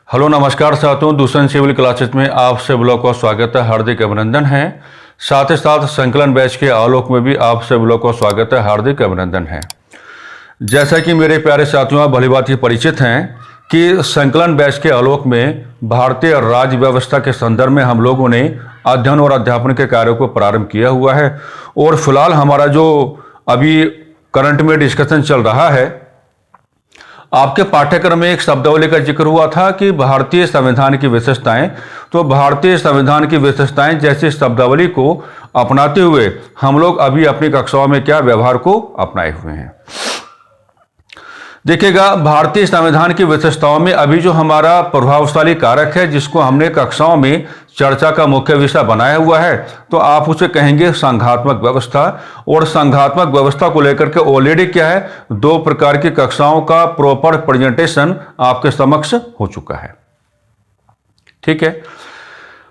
Hello नमस्कार साथियों, दूसरे सिविल क्लासेस में आप सब लोगों का स्वागत है, हार्दिक अभिनंदन है। साथ ही साथ संकलन बैच के आलोक में भी आप सब लोगों का स्वागत है, हार्दिक अभिनंदन है। जैसा कि मेरे प्यारे साथियों आप भली भांति परिचित हैं कि संकलन बैच के आलोक में भारतीय राज्य व्यवस्था के संदर्भ में हम लोगों ने अध्ययन और अध्यापन के कार्यों को प्रारंभ किया हुआ है। और फिलहाल हमारा जो अभी करंट में डिस्कशन चल रहा है, आपके पाठ्यक्रम में एक शब्दावली का जिक्र हुआ था कि भारतीय संविधान की विशेषताएं। तो भारतीय संविधान की विशेषताएं जैसी शब्दावली को अपनाते हुए हम लोग अभी अपनी कक्षाओं में क्या व्यवहार को अपनाए हुए हैं। देखिएगा, भारतीय संविधान की विशेषताओं में अभी जो हमारा प्रभावशाली कारक है जिसको हमने कक्षाओं में चर्चा का मुख्य विषय बनाया हुआ है, तो आप उसे कहेंगे संघात्मक व्यवस्था। और संघात्मक व्यवस्था को लेकर के ऑलरेडी क्या है, 2 प्रकार की कक्षाओं का प्रॉपर प्रेजेंटेशन आपके समक्ष हो चुका है। ठीक है,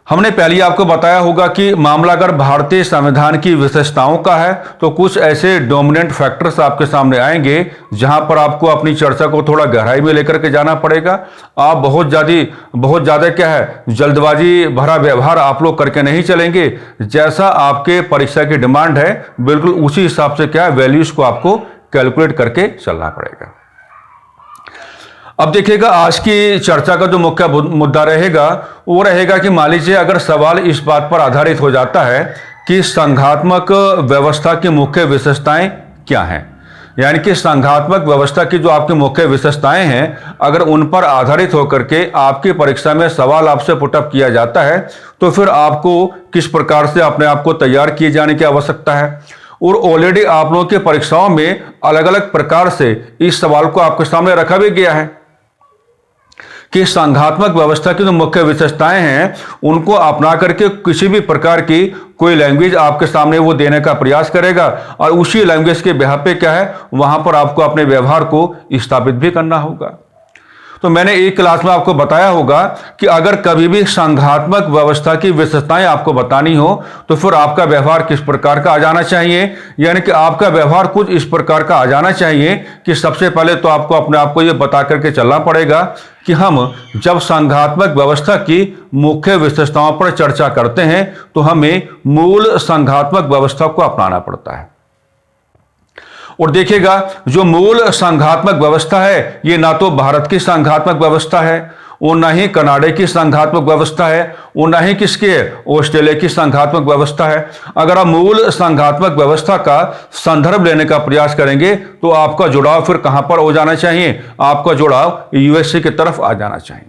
हमने पहले आपको बताया होगा कि मामला अगर भारतीय संविधान की विशेषताओं का है तो कुछ ऐसे डोमिनेंट फैक्टर्स आपके सामने आएंगे जहां पर आपको अपनी चर्चा को थोड़ा गहराई में लेकर के जाना पड़ेगा। आप बहुत ज़्यादा क्या है, जल्दबाजी भरा व्यवहार आप लोग करके नहीं चलेंगे। जैसा आपके परीक्षा की डिमांड है बिल्कुल उसी हिसाब से क्या है, वैल्यूज को आपको कैलकुलेट करके चलना पड़ेगा। अब देखिएगा, आज की चर्चा का जो मुख्य मुद्दा रहेगा वो रहेगा कि मान लीजिए अगर सवाल इस बात पर आधारित हो जाता है कि संघात्मक व्यवस्था की मुख्य विशेषताएं क्या हैं, यानी कि संघात्मक व्यवस्था की जो आपकी मुख्य विशेषताएं हैं अगर उन पर आधारित होकर के आपकी परीक्षा में सवाल आपसे पुटअप किया जाता है तो फिर आपको किस प्रकार से अपने आप को तैयार किए जाने की आवश्यकता है। और ऑलरेडी आप लोगों की परीक्षाओं में अलग अलग प्रकार से इस सवाल को आपके सामने रखा भी गया है कि संघात्मक व्यवस्था की जो मुख्य विशेषताएं हैं उनको अपना करके किसी भी प्रकार की कोई लैंग्वेज आपके सामने वो देने का प्रयास करेगा और उसी लैंग्वेज के बिहाफ पे क्या है, वहां पर आपको अपने व्यवहार को स्थापित भी करना होगा। तो मैंने एक क्लास में आपको बताया होगा कि अगर कभी भी संघात्मक व्यवस्था की विशेषताएं आपको बतानी हो तो फिर आपका व्यवहार किस प्रकार का आ जाना चाहिए, यानी कि आपका व्यवहार कुछ इस प्रकार का आ जाना चाहिए कि सबसे पहले तो आपको अपने आप को यह बता करके चलना पड़ेगा कि हम जब संघात्मक व्यवस्था की मुख्य विशेषताओं पर चर्चा करते हैं तो हमें मूल संघात्मक व्यवस्था को अपनाना पड़ता है। और देखिएगा, जो मूल संघात्मक व्यवस्था है ये ना तो भारत की संघात्मक व्यवस्था है और ना ही कनाडा की संघात्मक व्यवस्था है और ना ही किसकी है, ऑस्ट्रेलिया की संघात्मक व्यवस्था है। अगर आप मूल संघात्मक व्यवस्था का संदर्भ लेने का प्रयास करेंगे तो आपका जुड़ाव फिर कहां पर हो जाना चाहिए, आपका जुड़ाव यूएसए की तरफ आ जाना चाहिए।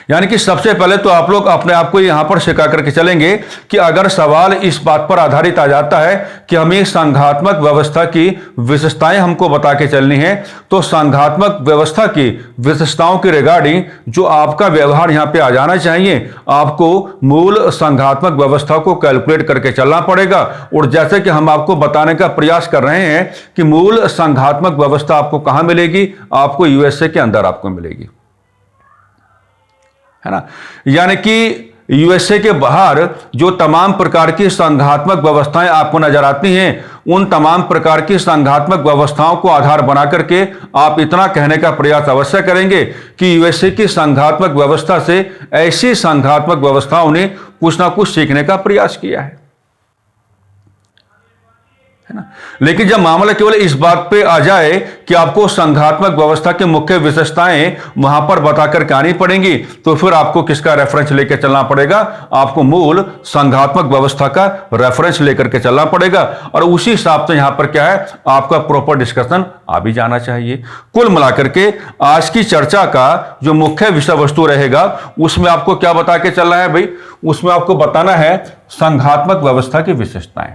यानी कि सबसे पहले तो आप लोग अपने आप को यहां पर सिखा करके चलेंगे कि अगर सवाल इस बात पर आधारित आ जाता है कि हमें संघात्मक व्यवस्था की विशेषताएं हमको बता के चलनी है तो संघात्मक व्यवस्था की विशेषताओं के रिगार्डिंग जो आपका व्यवहार यहां पे आ जाना चाहिए, आपको मूल संघात्मक व्यवस्था को कैलकुलेट करके चलना पड़ेगा। और जैसे कि हम आपको बताने का प्रयास कर रहे हैं कि मूल संघात्मक व्यवस्था आपको कहां मिलेगी, आपको यूएसए के अंदर आपको मिलेगी, है ना। यानी कि यूएसए के बाहर जो तमाम प्रकार की संघात्मक व्यवस्थाएं आपको नजर आती हैं उन तमाम प्रकार की संघात्मक व्यवस्थाओं को आधार बना करके आप इतना कहने का प्रयास अवश्य करेंगे कि यूएसए की संघात्मक व्यवस्था से ऐसी संघात्मक व्यवस्थाओं ने कुछ ना कुछ सीखने का प्रयास किया है ना। लेकिन जब मामला केवल इस बात पे आ जाए कि आपको संघात्मक व्यवस्था की मुख्य विशेषताएं वहां पर बता करके आनी पड़ेंगी तो फिर आपको किसका रेफरेंस लेकर चलना पड़ेगा, आपको मूल संघात्मक व्यवस्था का रेफरेंस लेकर के चलना पड़ेगा। और उसी हिसाब से यहां पर क्या है, आपका प्रॉपर डिस्कशन आ भी जाना चाहिए। कुल मिलाकर के आज की चर्चा का जो मुख्य विषय वस्तु रहेगा उसमें आपको क्या बता के चलना है भाई, उसमें आपको बताना है संघात्मक व्यवस्था की विशेषताएं।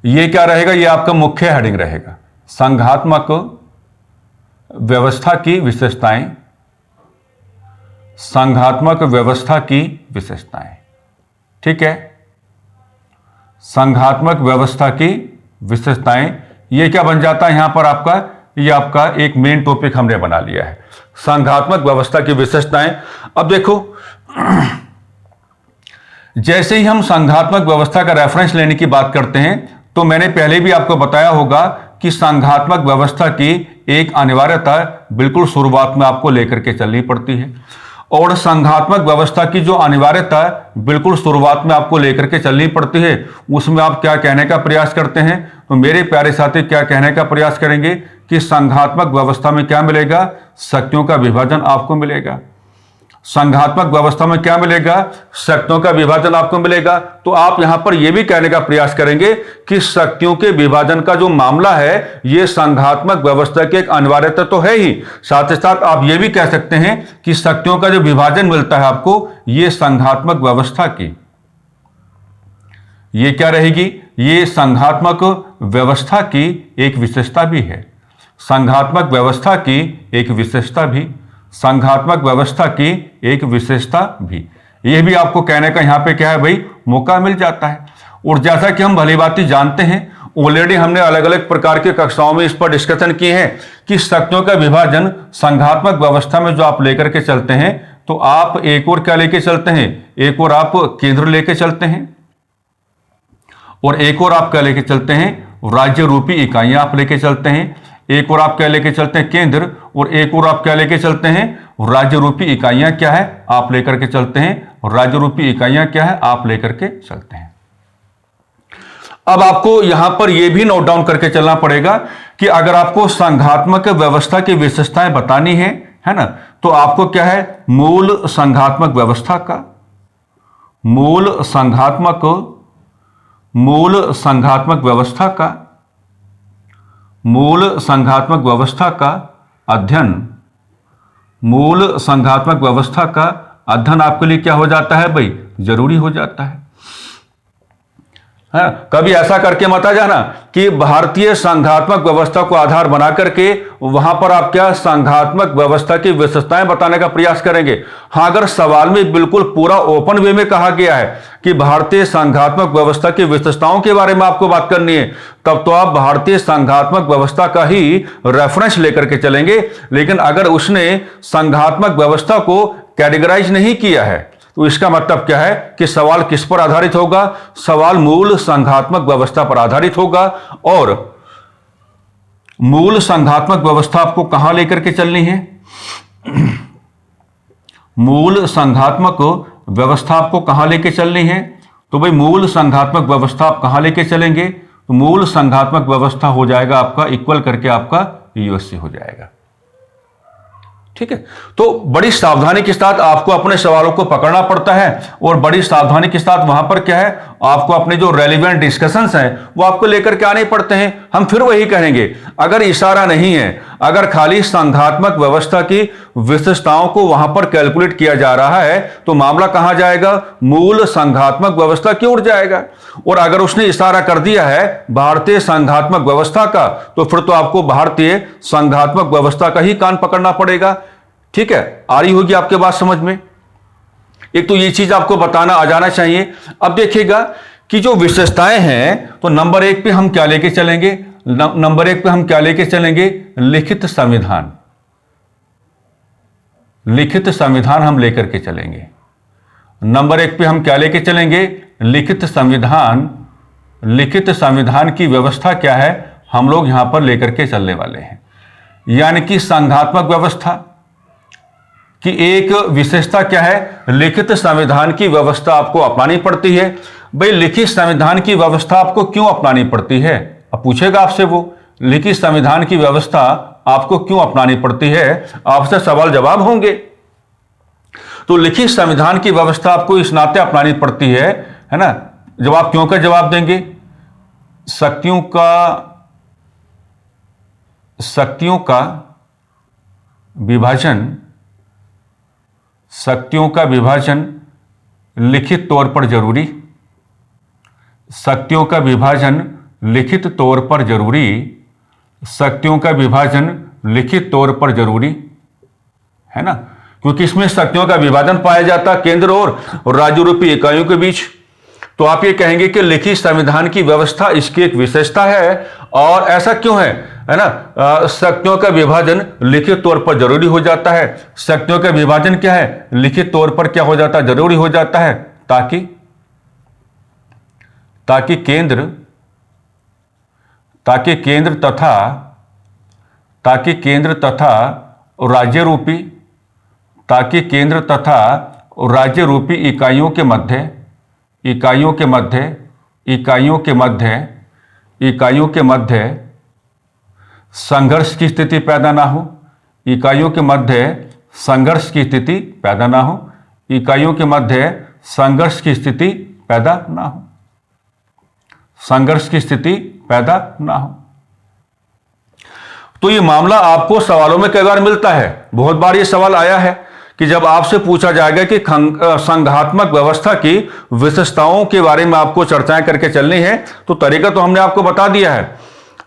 ये क्या रहेगा, ये आपका मुख्य हेडिंग रहेगा, संघात्मक व्यवस्था की विशेषताएं, संघात्मक व्यवस्था की विशेषताएं। ठीक है, संघात्मक व्यवस्था की विशेषताएं, ये क्या बन जाता है यहां पर आपका, ये आपका एक मेन टॉपिक हमने बना लिया है, संघात्मक व्यवस्था की विशेषताएं। अब देखो, जैसे ही हम संघात्मक व्यवस्था का रेफरेंस लेने की बात करते हैं तो मैंने पहले भी आपको बताया होगा कि संघात्मक व्यवस्था की एक अनिवार्यता बिल्कुल शुरुआत में आपको लेकर के चलनी पड़ती है। और संघात्मक व्यवस्था की जो अनिवार्यता बिल्कुल शुरुआत में आपको लेकर के चलनी पड़ती है, उसमें आप क्या कहने का प्रयास करते हैं? तो मेरे प्यारे साथी क्या कहने का प्रयास करेंगे कि संघात्मक व्यवस्था में क्या मिलेगा? शक्तियों का विभाजन आपको मिलेगा। संघात्मक व्यवस्था में क्या मिलेगा? शक्तियों का विभाजन आपको मिलेगा। तो आप यहां पर यह भी कहने का प्रयास करेंगे कि शक्तियों के विभाजन का जो मामला है यह संघात्मक व्यवस्था की एक अनिवार्यता तो है ही, साथ ही साथ आप यह भी कह सकते हैं कि शक्तियों का जो विभाजन मिलता है आपको, यह संघात्मक व्यवस्था की, यह क्या रहेगी? यह संघात्मक व्यवस्था की एक विशेषता भी है। संघात्मक व्यवस्था की एक विशेषता भी, संघात्मक व्यवस्था की एक विशेषता भी, यह भी आपको कहने का यहां पे क्या है भाई? मौका मिल जाता है। और जैसा कि हम भलीभांति जानते हैं, ऑलरेडी हमने अलग अलग प्रकार के कक्षाओं में इस पर डिस्कशन किए हैं कि शक्तियों का विभाजन संघात्मक व्यवस्था में जो आप लेकर के चलते हैं, तो आप एक और क्या लेके चलते हैं? एक और आप केंद्र लेके चलते हैं, और एक और आप क्या लेके चलते हैं? राज्य रूपी इकाइयां आप लेके चलते हैं। एक और आप क्या लेके चलते हैं? केंद्र। और एक और आप क्या लेके चलते हैं? राज्य रूपी इकाइयां क्या है? आप लेकर के चलते हैं। राज्य रूपी इकाइयां क्या है? आप लेकर के चलते हैं। अब आपको यहां पर यह भी नोट डाउन करके चलना पड़ेगा कि अगर आपको संघात्मक व्यवस्था की विशेषताएं बतानी है ना, तो आपको क्या है? मूल संघात्मक व्यवस्था का, मूल संघात्मक व्यवस्था का, मूल संघात्मक व्यवस्था का अध्ययन, मूल संघात्मक व्यवस्था का अध्ययन आपके लिए क्या हो जाता है भाई? जरूरी हो जाता है। कभी ऐसा करके मत आ जाना कि भारतीय संघात्मक व्यवस्था को आधार बना करके वहां पर आप क्या संघात्मक व्यवस्था की विशेषताएं बताने का प्रयास करेंगे। हाँ, अगर सवाल में बिल्कुल पूरा ओपन वे में कहा गया है कि भारतीय संघात्मक व्यवस्था की विशेषताओं के बारे में आपको बात करनी है, तब तो आप भारतीय संघात्मक व्यवस्था का ही रेफरेंस लेकर के चलेंगे। लेकिन अगर उसने संघात्मक व्यवस्था को कैटेगराइज नहीं किया है, तो इसका मतलब क्या है कि सवाल किस पर आधारित होगा? सवाल मूल संघात्मक व्यवस्था पर आधारित होगा। और मूल संघात्मक व्यवस्था आपको कहां लेकर के चलनी है? मूल संघात्मक व्यवस्था आपको कहां लेके चलनी है? तो भाई मूल संघात्मक व्यवस्था आप कहां लेके चलेंगे? तो मूल संघात्मक व्यवस्था हो जाएगा आपका इक्वल करके आपका यूएससी हो जाएगा। ठीक है, तो बड़ी सावधानी के साथ आपको अपने सवालों को पकड़ना पड़ता है, और बड़ी सावधानी के साथ वहां पर क्या है? आपको अपने जो रेलिवेंट डिस्कशंस हैं वो आपको लेकर के आने पड़ते हैं। हम फिर वही कहेंगे, अगर इशारा नहीं है, अगर खाली संघात्मक व्यवस्था की विशेषताओं को वहां पर कैलकुलेट किया जा रहा है, तो मामला कहां जाएगा? मूल संघात्मक व्यवस्था की ओर जाएगा। और अगर उसने इशारा कर दिया है भारतीय संघात्मक व्यवस्था का, तो फिर तो आपको भारतीय संघात्मक व्यवस्था का ही कान पकड़ना पड़ेगा। ठीक है, आ रही होगी आपके बात समझ में? एक तो ये चीज आपको बताना आ जाना चाहिए। अब देखिएगा कि जो विशेषताएं हैं, तो नंबर 1 पे हम क्या लेके चलेंगे? नंबर 1 पे हम क्या लेके चलेंगे? लिखित संविधान। लिखित संविधान हम लेकर के चलेंगे। नंबर 1 पे हम क्या लेके चलेंगे? लिखित संविधान। लिखित संविधान की व्यवस्था क्या है? हम लोग यहां पर लेकर के चलने वाले हैं। यानी कि संघात्मक व्यवस्था की एक विशेषता क्या है? लिखित संविधान की व्यवस्था आपको अपनानी पड़ती है। भाई लिखित संविधान की व्यवस्था आपको क्यों अपनानी पड़ती है? अब पूछेगा आपसे वो, लिखित संविधान की व्यवस्था आपको क्यों अपनानी पड़ती है? आपसे सवाल जवाब होंगे। तो लिखित संविधान की व्यवस्था आपको इस नाते अपनानी पड़ती है ना? जब आप क्यों का जवाब देंगे, शक्तियों का विभाजन, शक्तियों का विभाजन लिखित तौर पर जरूरी, शक्तियों का विभाजन लिखित तौर पर जरूरी, शक्तियों का विभाजन लिखित तौर पर जरूरी है ना, क्योंकि इसमें शक्तियों का विभाजन पाया जाता है केंद्र और राज्य रूपी इकाइयों के बीच। तो आप ये कहेंगे कि लिखित संविधान की व्यवस्था इसकी एक विशेषता है। और ऐसा क्यों है ना? शक्तियों का विभाजन लिखित तौर पर जरूरी हो जाता है। शक्तियों का विभाजन क्या है? लिखित तौर पर क्या हो जाता है? जरूरी हो जाता है, ताकि केंद्र ताकि केंद्र तथा राज्य रूपी इकाइयों के मध्य संघर्ष की स्थिति पैदा ना हो, संघर्ष की स्थिति पैदा ना हो। तो ये मामला आपको सवालों में कई बार मिलता है। बहुत बार ये सवाल आया है कि जब आपसे पूछा जाएगा कि संघात्मक व्यवस्था की विशेषताओं के बारे में आपको चर्चाएं करके चलनी है, तो तरीका तो हमने आपको बता दिया है।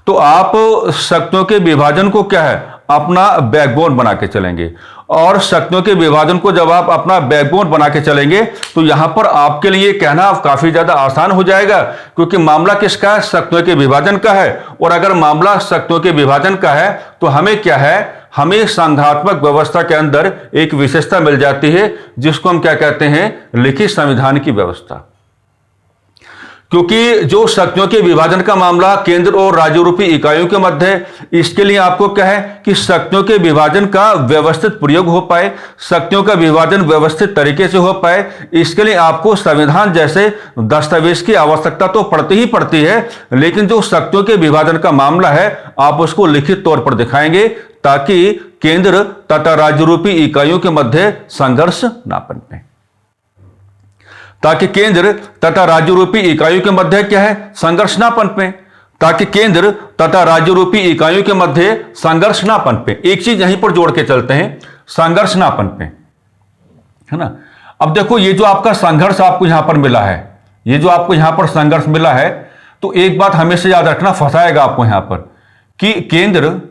तो आप शक्तियों के विभाजन को क्या है, अपना बैकबोन बना के चलेंगे, और शक्तियों के विभाजन को जब आप अपना बैकबोन बना के चलेंगे तो यहां पर आपके लिए कहना काफी ज्यादा आसान हो जाएगा, क्योंकि मामला किसका है, शक्तियों के विभाजन का है। और अगर मामला शक्तियों के विभाजन का है तो हमें क्या है, हमें संघात्मक व्यवस्था के अंदर एक विशेषता मिल जाती है जिसको हम क्या कहते हैं, लिखित संविधान की व्यवस्था। क्योंकि जो शक्तियों के विभाजन का मामला केंद्र और राज्य रूपी इकाइयों के मध्य है, इसके लिए आपको क्या है कि शक्तियों के विभाजन का व्यवस्थित प्रयोग हो पाए, शक्तियों का विभाजन व्यवस्थित तरीके से हो पाए, इसके लिए आपको संविधान जैसे दस्तावेज की आवश्यकता तो पड़ती ही पड़ती है। लेकिन जो शक्तियों के विभाजन का मामला है आप उसको लिखित तौर पर दिखाएंगे ताकि केंद्र तथा राज्य रूपी इकाइयों के मध्य संघर्ष ना पनपे, ताकि केंद्र तथा राज्य रूपी इकाइयों के मध्य क्या है, संघर्ष ना पनपे, ताकि केंद्र तथा राज्य रूपी इकाइयों के मध्य संघर्ष ना पनपे। एक चीज यहीं पर जोड़ के चलते हैं, संघर्ष ना पनपे, है ना। अब देखो ये जो आपका संघर्ष आपको यहां पर मिला है, ये जो आपको यहां पर संघर्ष मिला है, तो एक बात हमेशा याद रखना, फंसाएगा आपको यहां पर कि केंद्र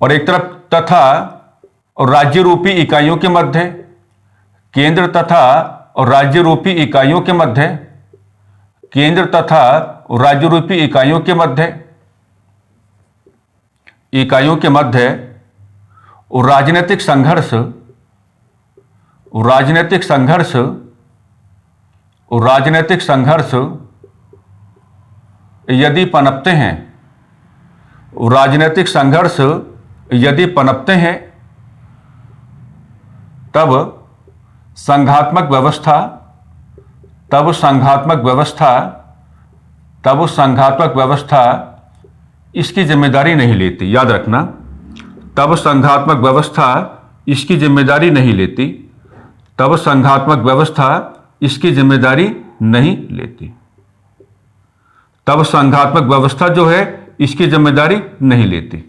और एक तरफ तथा और राज्य रूपी इकाइयों के मध्य, केंद्र तथा और राज्य रूपी इकाइयों के मध्य, केंद्र तथा राज्य रूपी इकाइयों के मध्य और राजनीतिक संघर्ष यदि पनपते हैं, राजनीतिक संघर्ष यदि पनपते हैं, तब संघात्मक व्यवस्था इसकी जिम्मेदारी नहीं लेती। याद रखना, तब संघात्मक व्यवस्था इसकी जिम्मेदारी नहीं लेती, तब संघात्मक व्यवस्था इसकी जिम्मेदारी नहीं लेती, तब संघात्मक व्यवस्था जो है इसकी जिम्मेदारी नहीं लेती।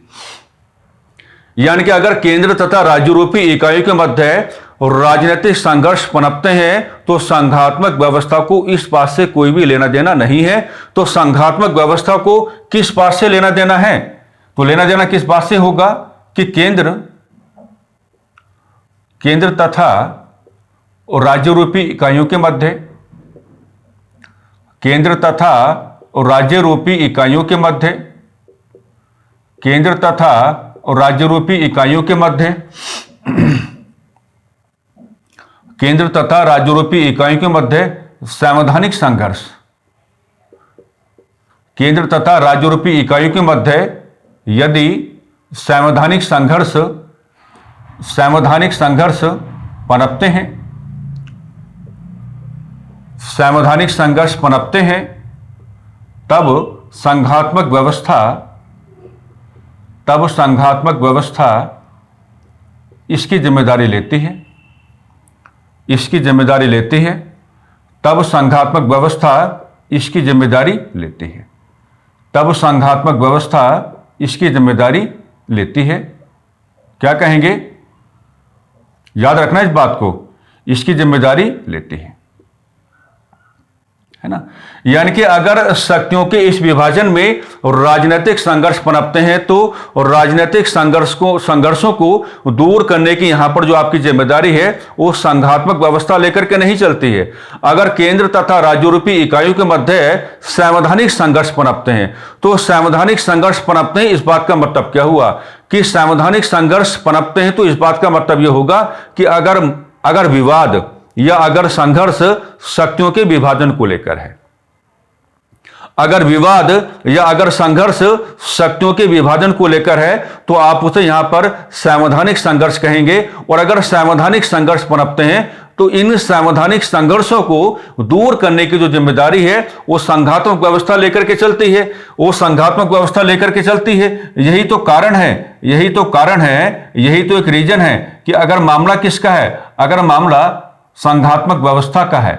यानी कि अगर केंद्र तथा राज्य रूपी इकाइयों के मध्य राजनीतिक संघर्ष पनपते हैं तो संघात्मक व्यवस्था को इस बात से कोई भी लेना देना नहीं है। तो संघात्मक व्यवस्था को किस बात से लेना देना है, तो लेना देना किस बात से होगा कि केंद्र तथा राज्य रूपी इकाइयों के मध्य, केंद्र तथा राज्य रूपी इकाइयों के मध्य, केंद्र तथा राज्य रूपी इकाइयों के मध्य, केंद्र तथा राज्य रूपी इकाइयों के मध्य संवैधानिक संघर्ष, केंद्र तथा राज्य रूपी इकाइयों के मध्य यदि संवैधानिक संघर्ष पनपते हैं, संवैधानिक संघर्ष पनपते हैं, तब संघात्मक व्यवस्था इसकी जिम्मेदारी लेती है, इसकी जिम्मेदारी लेती है, तब संघात्मक व्यवस्था इसकी जिम्मेदारी लेती है, तब संघात्मक व्यवस्था इसकी जिम्मेदारी लेती है। क्या कहेंगे, याद रखना इस बात को, इसकी जिम्मेदारी लेती है ना। यानी कि अगर शक्तियों के इस विभाजन में राजनीतिक संघर्ष पनपते हैं तो राजनीतिक संघर्षों को दूर करने की यहां पर जो आपकी जिम्मेदारी है वो संघात्मक व्यवस्था लेकर के नहीं चलती है। अगर केंद्र तथा राज्य रूपी इकाइयों के मध्य संवैधानिक संघर्ष पनपते हैं तो संवैधानिक संघर्ष पनपते हैं, इस बात का मतलब क्या हुआ कि संवैधानिक संघर्ष पनपते हैं, तो इस बात का मतलब यह होगा कि अगर विवाद या अगर संघर्ष शक्तियों के विभाजन को लेकर है, अगर विवाद या अगर संघर्ष शक्तियों के विभाजन को लेकर है तो आप उसे यहां पर संवैधानिक संघर्ष कहेंगे। और अगर संवैधानिक संघर्ष पनपते हैं तो इन संवैधानिक संघर्षों को दूर करने की जो जिम्मेदारी है वो संघात्मक व्यवस्था लेकर के चलती है, वो संघात्मक व्यवस्था लेकर के चलती है। यही तो कारण है, यही तो कारण है, यही तो एक रीजन है कि अगर मामला किसका है, अगर मामला संघात्मक व्यवस्था का है,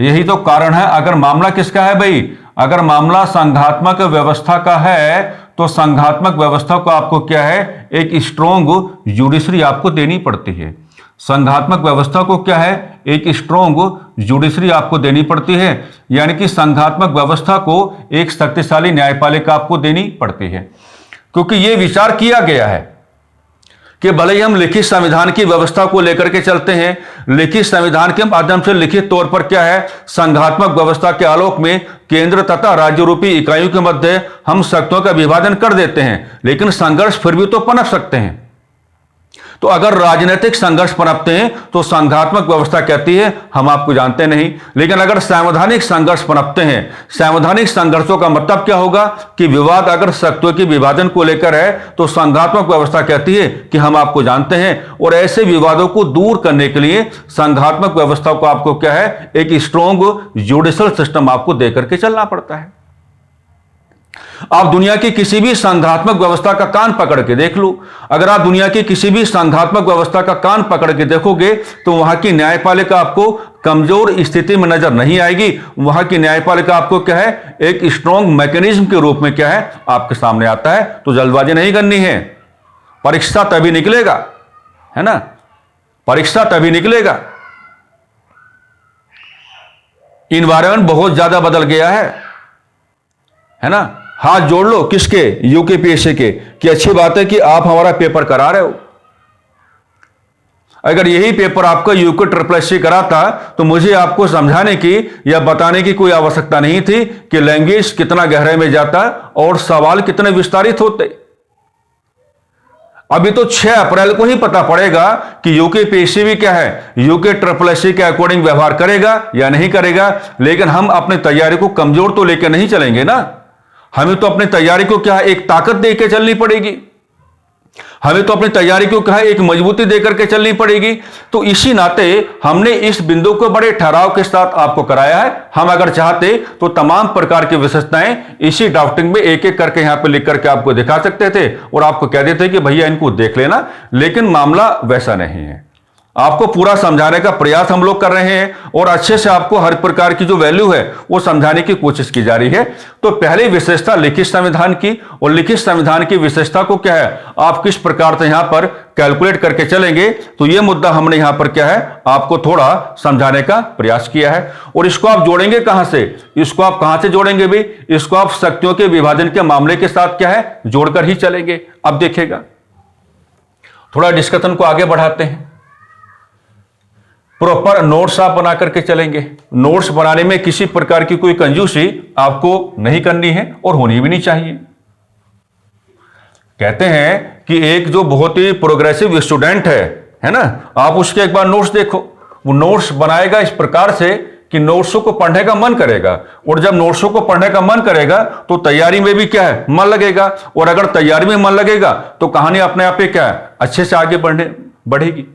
यही तो कारण है। अगर मामला किसका है भाई, अगर मामला संघात्मक व्यवस्था का है तो संघात्मक व्यवस्था को आपको क्या है, एक स्ट्रॉन्ग जुडिशरी आपको देनी पड़ती है। संघात्मक व्यवस्था को क्या है, एक स्ट्रॉन्ग जुडिशरी आपको देनी पड़ती है, यानी कि संघात्मक व्यवस्था को एक शक्तिशाली न्यायपालिका आपको देनी पड़ती है। क्योंकि यह विचार किया गया है कि भले ही हम लिखित संविधान की व्यवस्था को लेकर के चलते हैं, लिखित संविधान के माध्यम से लिखित तौर पर क्या है, संघात्मक व्यवस्था के आलोक में केंद्र तथा राज्य रूपी इकाइयों के मध्य हम शक्तियों का विभाजन कर देते हैं, लेकिन संघर्ष फिर भी तो पनप सकते हैं। तो अगर राजनीतिक संघर्ष पनपते हैं तो संघात्मक व्यवस्था कहती है हम आपको जानते नहीं। लेकिन अगर संवैधानिक संघर्ष पनपते हैं, संवैधानिक संघर्षों का मतलब क्या होगा कि विवाद अगर शक्तियों के विभाजन को लेकर है तो संघात्मक व्यवस्था कहती है कि हम आपको जानते हैं। और ऐसे विवादों को दूर करने के लिए संघात्मक व्यवस्था को आपको क्या है, एक स्ट्रॉन्ग जुडिशल सिस्टम आपको देकर के चलना पड़ता है। आप दुनिया की किसी भी संघात्मक व्यवस्था का कान पकड़ के देख लो, अगर आप दुनिया की किसी भी संघात्मक व्यवस्था का कान पकड़ के देखोगे तो वहां की न्यायपालिका आपको कमजोर स्थिति में नजर नहीं आएगी। वहां की न्यायपालिका आपको क्या है, एक स्ट्रॉन्ग मैकेनिज्म के रूप में क्या है, आपके सामने आता है। तो जल्दबाजी नहीं करनी है, परीक्षा तभी निकलेगा, है ना, परीक्षा तभी निकलेगा। इन्वायरमेंट बहुत ज्यादा बदल गया है ना। हाथ जोड़ लो किसके, यूकेपीएससी के, कि अच्छी बात है कि आप हमारा पेपर करा रहे हो। अगर यही पेपर आपका यूके SSS कराता तो मुझे आपको समझाने की या बताने की कोई आवश्यकता नहीं थी कि लैंग्वेज कितना गहराई में जाता और सवाल कितने विस्तारित होते। अभी तो 6 अप्रैल को ही पता पड़ेगा कि यूकेपीएससी भी क्या है, यूके SSS के अकॉर्डिंग व्यवहार करेगा या नहीं करेगा। लेकिन हम अपनी तैयारी को कमजोर तो लेकर नहीं चलेंगे ना, हमें तो अपनी तैयारी को क्या है, एक ताकत देकर चलनी पड़ेगी। हमें तो अपनी तैयारी को क्या है, एक मजबूती देकर के चलनी पड़ेगी। तो इसी नाते हमने इस बिंदु को बड़े ठहराव के साथ आपको कराया है। हम अगर चाहते तो तमाम प्रकार की विशेषताएं इसी ड्राफ्टिंग में एक एक करके यहां पर लिख करके आपको दिखा सकते थे और आपको कह देते कि भैया इनको देख लेना। लेकिन मामला वैसा नहीं है, आपको पूरा समझाने का प्रयास हम लोग कर रहे हैं और अच्छे से आपको हर प्रकार की जो वैल्यू है वो समझाने की कोशिश की जा रही है। तो पहली विशेषता लिखित संविधान की, और लिखित संविधान की विशेषता को क्या है, आप किस प्रकार से यहां पर कैलकुलेट करके चलेंगे, तो ये मुद्दा हमने यहां पर क्या है, आपको थोड़ा समझाने का प्रयास किया है। और इसको आप जोड़ेंगे कहां से, इसको आप कहां से जोड़ेंगे भी, इसको आप शक्तियों के विभाजन के मामले के साथ क्या है, जोड़कर ही चलेंगे। अब देखिएगा, थोड़ा डिस्कशन को आगे बढ़ाते हैं। प्रॉपर नोट्स आप बना करके चलेंगे। नोट्स बनाने में किसी प्रकार की कोई कंजूसी आपको नहीं करनी है और होनी भी नहीं चाहिए। कहते हैं कि एक जो बहुत ही प्रोग्रेसिव स्टूडेंट है ना, आप उसके एक बार नोट्स देखो, वो नोट्स बनाएगा इस प्रकार से कि नोट्सों को पढ़ने का मन करेगा। और जब नोट्सों को पढ़ने का मन करेगा तो तैयारी में भी क्या है, मन लगेगा। और अगर तैयारी में मन लगेगा तो कहानी अपने आप पे क्या है, अच्छे से आगे बढ़ेगी।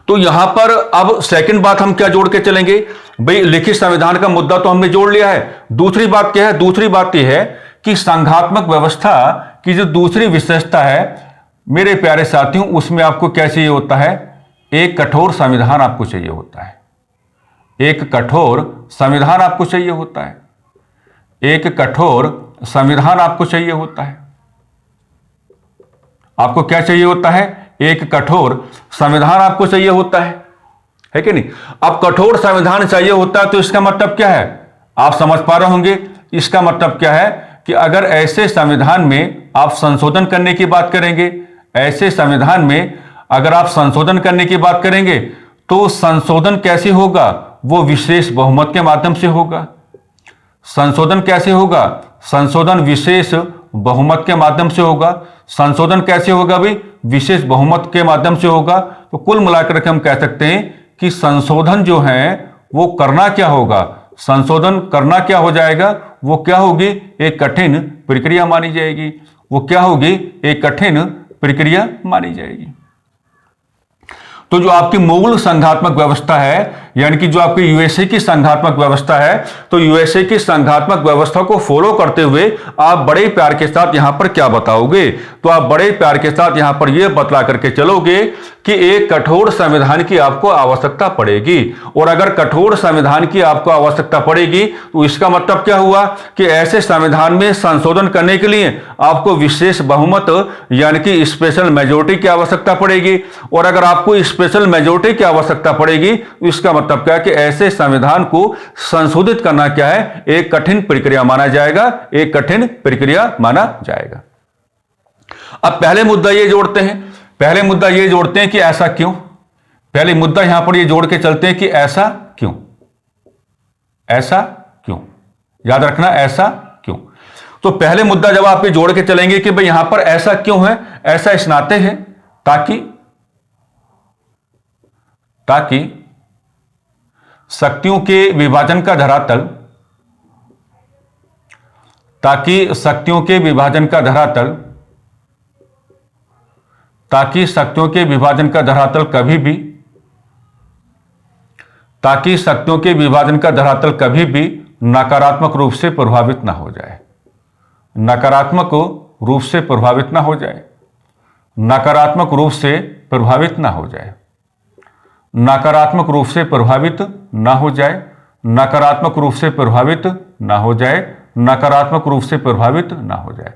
तो यहां पर अब सेकंड बात हम क्या जोड़ के चलेंगे भाई, लिखित संविधान का मुद्दा तो हमने जोड़ लिया है। दूसरी बात क्या है, दूसरी बात यह है कि संघात्मक व्यवस्था की जो दूसरी विशेषता है मेरे प्यारे साथियों, उसमें आपको क्या चाहिए होता है, एक कठोर संविधान आपको चाहिए होता है। एक कठोर संविधान आपको चाहिए होता है, एक कठोर संविधान आपको चाहिए होता है। आपको क्या चाहिए होता है, एक कठोर संविधान आपको चाहिए होता है कि नहीं। अब कठोर संविधान चाहिए होता है तो इसका मतलब क्या है, आप समझ पा रहे होंगे। इसका मतलब क्या है कि अगर ऐसे संविधान में आप संशोधन करने की बात करेंगे, ऐसे संविधान में अगर आप संशोधन करने की बात करेंगे तो संशोधन कैसे होगा, वो विशेष बहुमत के माध्यम से होगा। संशोधन कैसे होगा, संशोधन विशेष बहुमत के माध्यम से होगा। संशोधन कैसे होगा भी, विशेष बहुमत के माध्यम से होगा। तो कुल मिलाकर के हम कह सकते हैं कि संशोधन जो है वो करना क्या होगा, संशोधन करना क्या हो जाएगा, वो क्या होगी, एक कठिन प्रक्रिया मानी जाएगी। वो क्या होगी, एक कठिन प्रक्रिया मानी जाएगी। तो जो आपकी मूल संघात्मक व्यवस्था है, यानी कि जो आपकी यूएसए की संघात्मक व्यवस्था है, तो यूएसए की संघात्मक व्यवस्था को फॉलो करते हुए आप बड़े प्यार के साथ यहां पर क्या बताओगे, तो आप बड़े प्यार के साथ यहां पर यह बतला करके चलोगे कि एक कठोर संविधान की आपको आवश्यकता पड़ेगी। और अगर कठोर संविधान की आपको आवश्यकता पड़ेगी तो इसका मतलब क्या हुआ कि ऐसे संविधान में संशोधन करने के लिए आपको विशेष बहुमत यानी कि स्पेशल मेजोरिटी की आवश्यकता पड़ेगी। और अगर आपको स्पेशल मेजोरिटी की आवश्यकता पड़ेगी तो इसका मतलब क्या है कि ऐसे संविधान को संशोधित करना क्या है, एक कठिन प्रक्रिया माना जाएगा, एक कठिन प्रक्रिया माना जाएगा। अब पहले मुद्दा ये जोड़ते हैं कि ऐसा क्यों। पहले मुद्दा यहां पर ये जोड़ के चलते हैं कि ऐसा क्यों, ऐसा क्यों, याद रखना ऐसा क्यों। तो पहले मुद्दा जब आप ये जोड़ के चलेंगे कि भाई यहां पर ऐसा क्यों है, ऐसा इस नाते है ताकि शक्तियों के विभाजन का धरातल, ताकि शक्तियों के विभाजन का धरातल कभी भी नकारात्मक रूप से प्रभावित ना हो जाए, नकारात्मक रूप से प्रभावित ना हो जाए, नकारात्मक रूप से प्रभावित ना हो जाए, नकारात्मक रूप से प्रभावित ना हो जाए, नकारात्मक रूप से प्रभावित ना हो जाए, नकारात्मक रूप से प्रभावित ना हो जाए।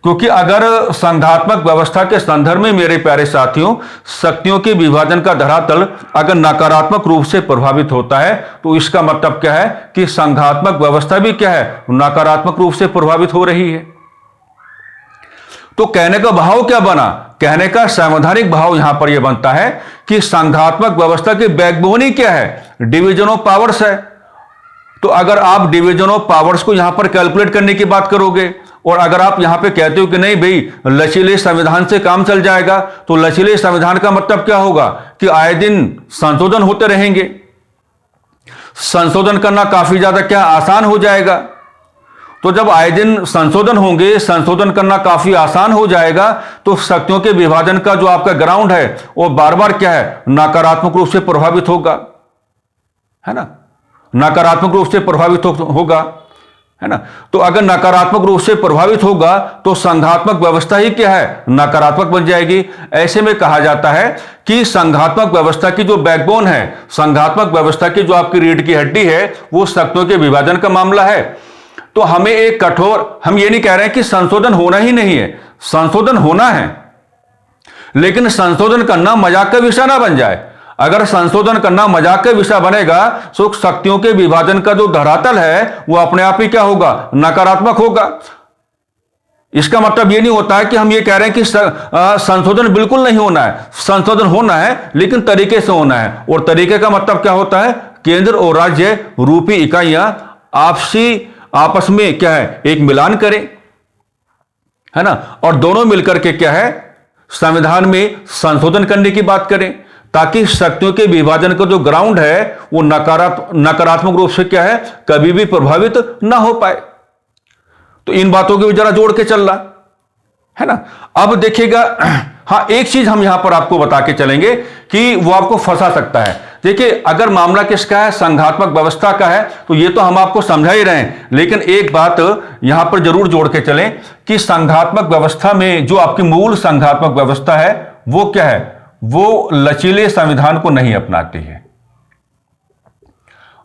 क्योंकि अगर संघात्मक व्यवस्था के संदर्भ में मेरे प्यारे साथियों शक्तियों के विभाजन का धरातल अगर नकारात्मक रूप से प्रभावित होता है तो इसका मतलब क्या है कि संघात्मक व्यवस्था भी क्या है, नकारात्मक रूप से प्रभावित हो रही है। तो कहने का भाव क्या बना, कहने का संवैधानिक भाव यहां पर यह बनता है कि संघात्मक व्यवस्था की बैकबोन ही क्या है, डिवीजन ऑफ पावर्स है। तो अगर आप डिवीजन ऑफ पावर्स को यहां पर कैलकुलेट करने की बात करोगे और अगर आप यहां पे कहते हो कि नहीं भाई लचीले संविधान से काम चल जाएगा, तो लचीले संविधान का मतलब क्या होगा कि आए दिन संशोधन होते रहेंगे, संशोधन करना काफी ज्यादा क्या आसान हो जाएगा। तो जब आए दिन संशोधन होंगे, संशोधन करना काफी आसान हो जाएगा, तो शक्तियों के विभाजन का जो आपका ग्राउंड है वो बार बार क्या है, नकारात्मक रूप से प्रभावित होगा, है ना, नकारात्मक रूप से प्रभावित होगा, है ना। तो अगर नकारात्मक रूप से प्रभावित होगा तो संघात्मक व्यवस्था ही क्या है, नकारात्मक बन जाएगी। ऐसे में कहा जाता है कि संघात्मक व्यवस्था की जो बैकबोन है, संघात्मक व्यवस्था की जो आपकी रीढ़ की हड्डी है, वो शक्तियों के विभाजन का मामला है। तो हमें एक कठोर, हम ये नहीं कह रहे हैं कि संशोधन होना ही नहीं है, संशोधन होना है, लेकिन संशोधन करना मजाक का विषय ना बन जाए। अगर संशोधन करना मजाक का विषय बनेगा तो शक्तियों के विभाजन का जो धरातल है वो अपने आप ही क्या होगा, नकारात्मक होगा। इसका मतलब ये नहीं होता है कि हम ये कह रहे हैं कि संशोधन बिल्कुल नहीं होना है, संशोधन होना है लेकिन तरीके से होना है। और तरीके का मतलब क्या होता है, केंद्र और राज्य रूपी इकाइयां आपस में क्या है, एक मिलान करें, है ना, और दोनों मिलकर के क्या है, संविधान में संशोधन करने की बात करें ताकि शक्तियों के विभाजन का जो ग्राउंड है वो नकारात्मक रूप से क्या है, कभी भी प्रभावित ना हो पाए। तो इन बातों को भी जरा जोड़ के चल रहा है ना। अब देखिएगा, हाँ एक चीज हम यहां पर आपको बता के चलेंगे कि वो आपको फंसा सकता है। देखिए अगर मामला किसका है, संघात्मक व्यवस्था का है, तो ये तो हम आपको समझा ही रहे हैं, लेकिन एक बात यहां पर जरूर जोड़ के चलें कि संघात्मक व्यवस्था में जो आपकी मूल संघात्मक व्यवस्था है वो क्या है, वो लचीले संविधान को नहीं अपनाती है।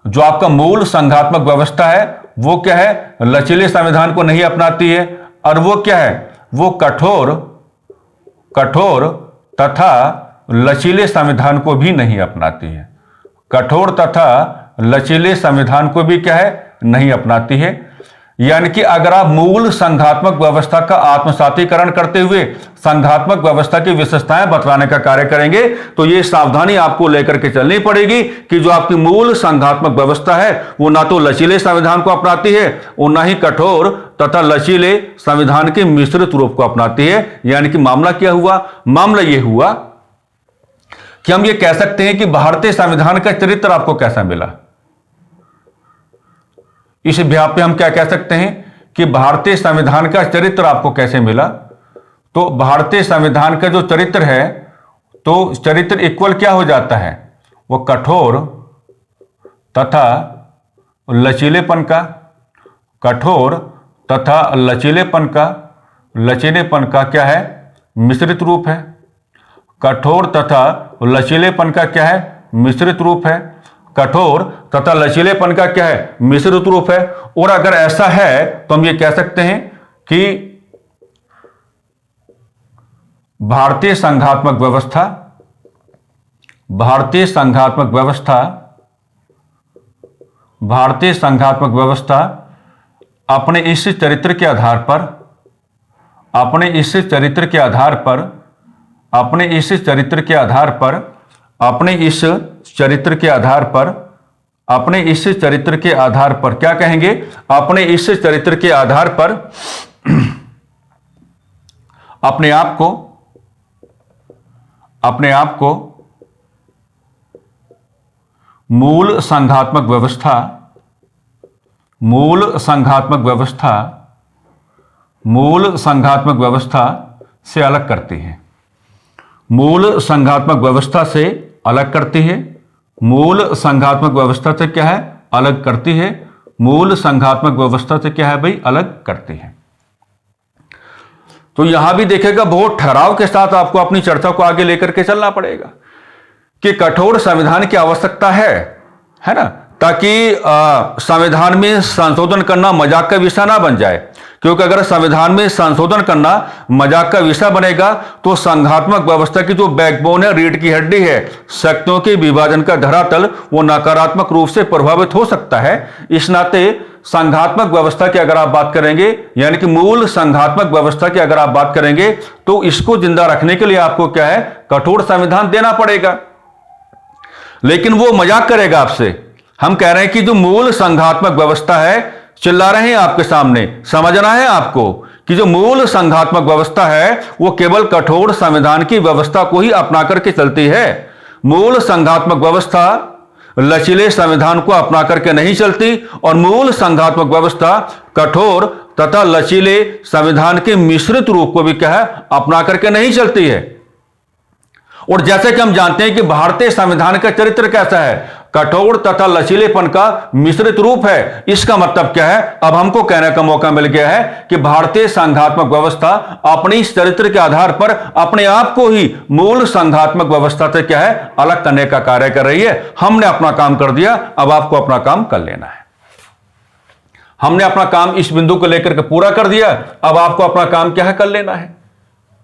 जो आपका मूल संघात्मक व्यवस्था है वो क्या है, लचीले संविधान को नहीं अपनाती है, और वो क्या है, वो कठोर तथा लचीले संविधान को भी नहीं अपनाती है, कठोर तथा लचीले संविधान को भी क्या है, नहीं अपनाती है। यानी कि अगर आप मूल संघात्मक व्यवस्था का आत्मसातीकरण करते हुए संघात्मक व्यवस्था की विशेषताएं बतलाने का कार्य करेंगे तो ये सावधानी आपको लेकर के चलनी पड़ेगी कि जो आपकी मूल संघात्मक व्यवस्था है वो ना तो लचीले संविधान को अपनाती है और ना ही कठोर तथा लचीले संविधान के मिश्रित रूप को अपनाती है। यानी कि मामला क्या हुआ, मामला यह हुआ कि हम ये कह सकते हैं कि भारतीय संविधान का चरित्र आपको कैसा मिला, इस व्याप पे हम क्या कह सकते हैं कि भारतीय संविधान का चरित्र आपको कैसे मिला। तो भारतीय संविधान का जो चरित्र है, तो चरित्र इक्वल क्या हो जाता है, वो कठोर तथा लचीलेपन का, कठोर तथा लचीलेपन का क्या है, मिश्रित रूप है। कठोर तथा लचीलेपन का क्या है, मिश्रित रूप है। कठोर तथा लचीलेपन का क्या है, मिश्रित रूप है। और अगर ऐसा है तो हम ये कह सकते हैं कि भारतीय संघात्मक व्यवस्था अपने इस चरित्र के आधार पर क्या कहेंगे, अपने इस चरित्र के आधार पर अपने आप को मूल संघात्मक व्यवस्था से अलग करती है। मूल संघात्मक व्यवस्था से अलग करती है। मूल संघात्मक व्यवस्था से क्या है, अलग करती है। मूल संघात्मक व्यवस्था से क्या है भाई, अलग करती है। तो यहां भी देखेगा बहुत ठहराव के साथ आपको अपनी चर्चा को आगे लेकर के चलना पड़ेगा कि कठोर संविधान की आवश्यकता है ना, ताकि संविधान में संशोधन करना मजाक का विषय ना बन जाए। क्योंकि अगर संविधान में संशोधन करना मजाक का विषय बनेगा तो संघात्मक व्यवस्था की जो बैकबोन है, रीढ़ की हड्डी है, शक्तियों के विभाजन का धरातल, वो नकारात्मक रूप से प्रभावित हो सकता है। इस नाते संघात्मक व्यवस्था की अगर आप बात करेंगे, यानी कि मूल संघात्मक व्यवस्था की अगर आप बात करेंगे, तो इसको जिंदा रखने के लिए आपको क्या है, कठोर संविधान देना पड़ेगा। लेकिन वो मजाक करेगा आपसे। हम कह रहे हैं कि जो मूल संघात्मक व्यवस्था है, चिल्ला रहे हैं आपके सामने, समझना है आपको कि जो मूल संघात्मक व्यवस्था है वो केवल कठोर संविधान की व्यवस्था को ही अपना करके चलती है। मूल संघात्मक व्यवस्था लचीले संविधान को अपना करके नहीं चलती, और मूल संघात्मक व्यवस्था कठोर तथा लचीले संविधान के मिश्रित रूप को भी क्या है, अपना करके नहीं चलती है। और जैसे कि हम जानते हैं कि भारतीय संविधान का चरित्र कैसा है, कठोर तथा लचीलेपन का मिश्रित रूप है। इसका मतलब क्या है, अब हमको कहने का मौका मिल गया है कि भारतीय संघात्मक व्यवस्था अपनी इस चरित्र के आधार पर अपने आप को ही मूल संघात्मक व्यवस्था से क्या है, अलग करने का कार्य कर रही है। हमने अपना काम कर दिया, अब आपको अपना काम कर लेना है। हमने अपना काम इस बिंदु को लेकर के पूरा कर दिया, अब आपको अपना काम क्या है, कर लेना है।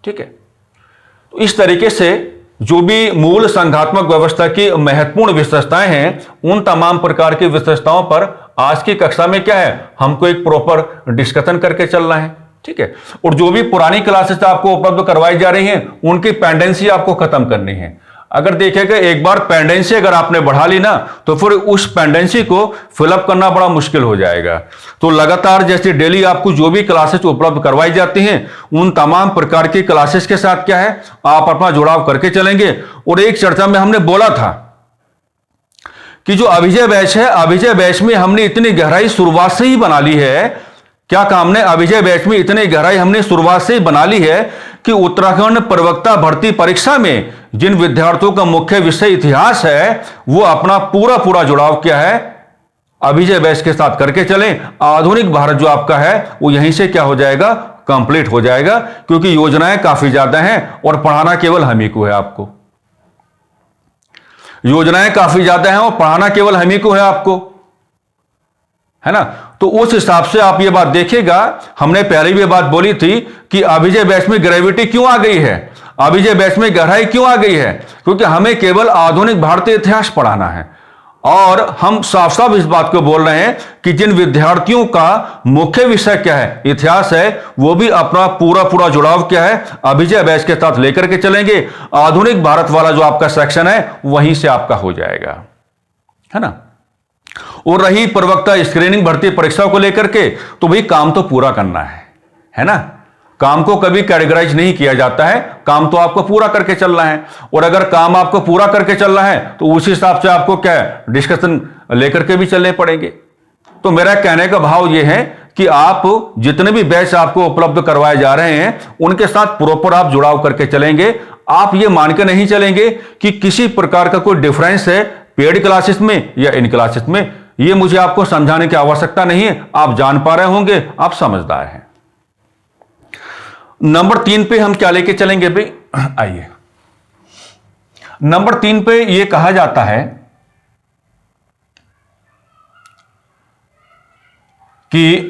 ठीक है, तो इस तरीके से जो भी मूल संघात्मक व्यवस्था की महत्वपूर्ण विशेषताएं हैं, उन तमाम प्रकार की विशेषताओं पर आज की कक्षा में क्या है, हमको एक प्रॉपर डिस्कशन करके चलना है। ठीक है, और जो भी पुरानी क्लासेस आपको उपलब्ध करवाई जा रही हैं, उनकी पेंडेंसी आपको खत्म करनी है। अगर देखेगा एक बार पेंडेंसी अगर आपने बढ़ा ली ना, तो फिर उस पेंडेंसी को फिलअप करना बड़ा मुश्किल हो जाएगा। तो लगातार जैसे डेली आपको जो भी क्लासेस उपलब्ध करवाई जाती हैं, उन तमाम प्रकार की क्लासेस के साथ क्या है, आप अपना जुड़ाव करके चलेंगे। और एक चर्चा में हमने बोला था कि जो अभिजय बैच है, अभिजय बैच में हमने इतनी गहराई शुरुआत से ही बना ली है। क्या काम ने अभिजय बैच में इतनी गहराई हमने शुरुआत से ही बना ली है कि उत्तराखंड प्रवक्ता भर्ती परीक्षा में जिन विद्यार्थियों का मुख्य विषय इतिहास है, वो अपना पूरा जुड़ाव क्या है, अभिजय बैच के साथ करके चलें। आधुनिक भारत जो आपका है वो यहीं से क्या हो जाएगा, कंप्लीट हो जाएगा। क्योंकि योजनाएं काफी ज्यादा हैं और पढ़ाना केवल हम ही को है। आपको योजनाएं काफी ज्यादा हैं और पढ़ाना केवल हम ही को है आपको, है ना। तो उस हिसाब से आप ये बात देखिएगा, हमने पहले भी बात बोली थी कि अभिजय बैच में ग्रेविटी क्यों आ गई है, अभिजय बैच में गहराई क्यों आ गई है, क्योंकि हमें केवल आधुनिक भारतीय इतिहास पढ़ाना है। और हम साफ साफ इस बात को बोल रहे हैं कि जिन विद्यार्थियों का मुख्य विषय क्या है, इतिहास है, वो भी अपना पूरा जुड़ाव क्या है, अभिजय बैच के साथ लेकर के चलेंगे। आधुनिक भारत वाला जो आपका सेक्शन है वहीं से आपका हो जाएगा, है ना। और रही प्रवक्ता स्क्रीनिंग भर्ती परीक्षा को लेकर के, तो भाई काम तो पूरा करना है ना। काम को कभी कैटेगराइज नहीं किया जाता है, काम तो आपको पूरा करके चलना है। और अगर काम आपको पूरा करके चलना है तो उस हिसाब से आपको क्या है, डिस्कशन लेकर के भी चलने पड़ेंगे, तो मेरा कहने का भाव यह है कि आप जितने भी बैच आपको उपलब्ध करवाए जा रहे हैं उनके साथ प्रॉपर आप जुड़ाव करके चलेंगे। आप ये मान के नहीं चलेंगे कि किसी प्रकार का कोई डिफरेंस है पेड क्लासेस में या इन क्लासेस में। ये मुझे आपको समझाने की आवश्यकता नहीं है, आप जान पा रहे होंगे, आप समझदार हैं। नंबर 3 पे हम क्या लेके चलेंगे भाई, आइए। नंबर 3 पे यह कहा जाता है कि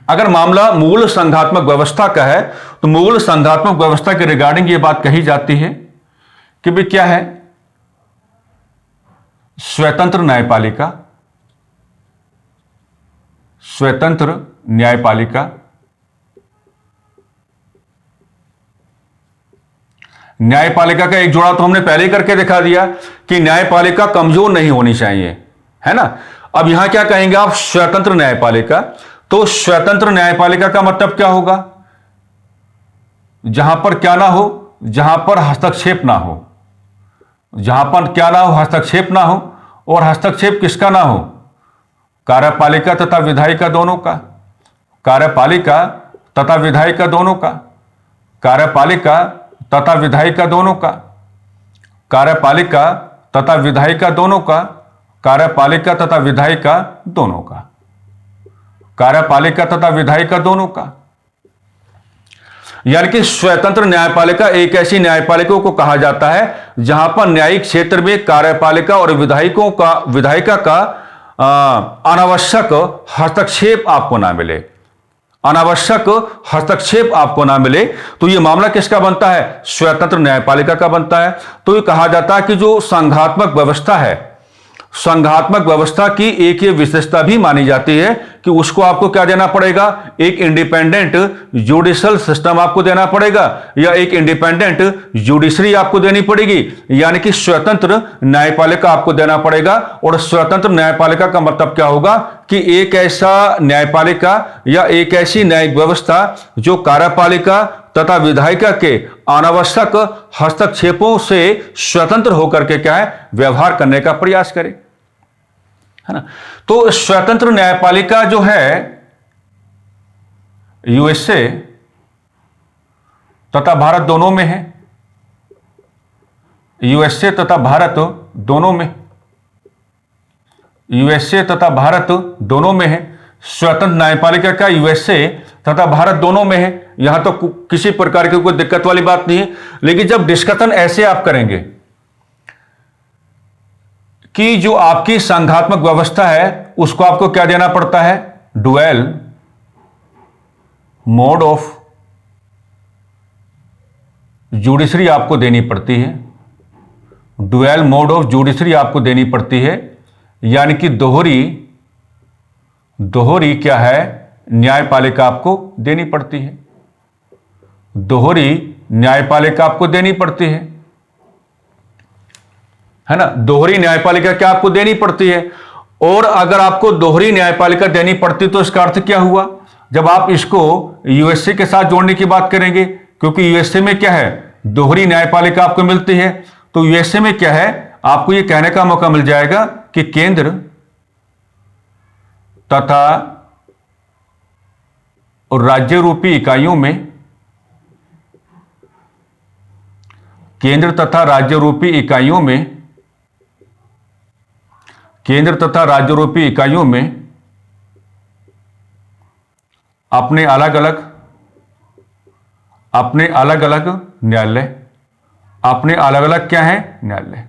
अगर मामला मूल संघात्मक व्यवस्था का है तो मूल संघात्मक व्यवस्था के रिगार्डिंग ये बात कही जाती है कि भाई क्या है, स्वतंत्र न्यायपालिका, स्वतंत्र न्यायपालिका, न्यायपालिका का एक जोड़ा तो हमने पहले ही करके दिखा दिया कि न्यायपालिका कमजोर नहीं होनी चाहिए, है ना। अब यहां क्या कहेंगे आप, स्वतंत्र न्यायपालिका। तो स्वतंत्र न्यायपालिका का मतलब क्या होगा, जहां पर क्या ना हो, जहां पर हस्तक्षेप ना हो, जहां पर क्या ना हो, हस्तक्षेप ना हो। और हस्तक्षेप किसका ना हो, कार्यपालिका तथा विधायिका दोनों का, कार्यपालिका तथा विधायिका दोनों का, कार्यपालिका तथा विधायिका दोनों का, कार्यपालिका तथा विधायिका दोनों का, कार्यपालिका तथा विधायिका दोनों का, कार्यपालिका तथा विधायिका दोनों का। यानी कि स्वतंत्र न्यायपालिका एक ऐसी न्यायपालिका को कहा जाता है जहां पर न्यायिक क्षेत्र में कार्यपालिका और विधायिका का अनावश्यक हस्तक्षेप आपको ना मिले, अनावश्यक हस्तक्षेप आपको ना मिले। तो यह मामला किसका बनता है, स्वतंत्र न्यायपालिका का बनता है। तो यह कहा जाता है कि जो संघात्मक व्यवस्था है, संघात्मक व्यवस्था की एक ये विशेषता भी मानी जाती है कि उसको आपको क्या देना पड़ेगा, एक इंडिपेंडेंट जुडिशियल सिस्टम आपको देना पड़ेगा या एक इंडिपेंडेंट जुडिशरी आपको देनी पड़ेगी, यानी कि स्वतंत्र न्यायपालिका आपको देना पड़ेगा। और स्वतंत्र न्यायपालिका का मतलब क्या होगा कि एक ऐसा न्यायपालिका या एक ऐसी न्यायिक व्यवस्था जो कार्यपालिका तथा विधायिका के अनावश्यक हस्तक्षेपों से स्वतंत्र होकर के क्या है, व्यवहार करने का प्रयास करे, है ना। तो स्वतंत्र न्यायपालिका जो है यूएसए तथा भारत दोनों में है, यूएसए तथा भारत दोनों में, यूएसए तथा भारत दोनों में है। स्वतंत्र न्यायपालिका का यूएसए तथा भारत दोनों में है, यहां तो किसी प्रकार की कोई दिक्कत वाली बात नहीं है। लेकिन जब डिस्कशन ऐसे आप करेंगे कि जो आपकी संघात्मक व्यवस्था है उसको आपको क्या देना पड़ता है, डुअल मोड ऑफ जुडिशरी आपको देनी पड़ती है, डुअल मोड ऑफ जुडिशरी आपको देनी पड़ती है। यानी कि दोहरी क्या है, न्यायपालिका आपको देनी पड़ती है, दोहरी न्यायपालिका आपको देनी पड़ती है ना। दोहरी न्यायपालिका क्या आपको देनी पड़ती है। और अगर आपको दोहरी न्यायपालिका देनी पड़ती तो इसका अर्थ क्या हुआ, जब आप इसको यूएसए के साथ जोड़ने की बात करेंगे, क्योंकि यूएसए में क्या है, दोहरी न्यायपालिका आपको मिलती है, तो यूएसए में क्या है, आपको यह कहने का मौका मिल जाएगा कि केंद्र तथा राज्य रूपी इकाइयों में, केंद्र तथा राज्य रूपी इकाइयों में, केंद्र तथा राज्य रूपी इकाइयों में अपने अलग अलग न्यायालय, अपने अलग अलग क्या है, न्यायालय।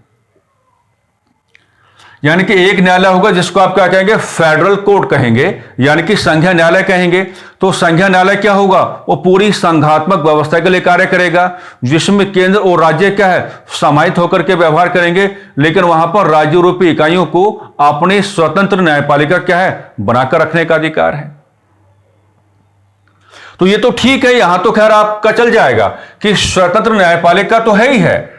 यानी कि एक न्यायालय होगा जिसको आप क्या कहेंगे, फेडरल कोर्ट कहेंगे, यानी कि संघीय न्यायालय कहेंगे। तो संघीय न्यायालय क्या होगा, वो पूरी संघात्मक व्यवस्था के लिए कार्य करेगा, जिसमें केंद्र और राज्य क्या है, समाहित होकर के व्यवहार करेंगे। लेकिन वहां पर राज्य रूपी इकाइयों को अपने स्वतंत्र न्यायपालिका क्या है, बनाकर रखने का अधिकार है। तो ये तो ठीक है, यहां तो खैर आपका चल जाएगा कि स्वतंत्र न्यायपालिका तो है ही है,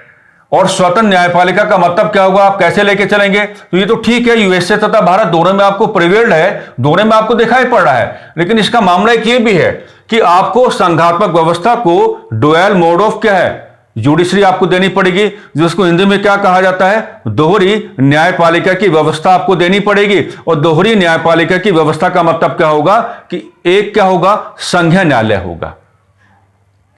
और स्वतंत्र न्यायपालिका का मतलब क्या होगा, आप कैसे लेके चलेंगे। तो ये तो ठीक है, यूएसए तथा भारत दोनों में आपको प्रिवेल्ड है, दोनों में आपको दिखाई पड़ रहा है। लेकिन इसका मामला एक ये भी है कि आपको संघात्मक व्यवस्था को डुअल मोड ऑफ क्या है, जुडिशरी आपको देनी पड़ेगी, जिसको हिंदी में क्या कहा जाता है, दोहरी न्यायपालिका की व्यवस्था आपको देनी पड़ेगी। और दोहरी न्यायपालिका की व्यवस्था का मतलब क्या होगा कि एक क्या होगा, संघीय न्यायालय होगा,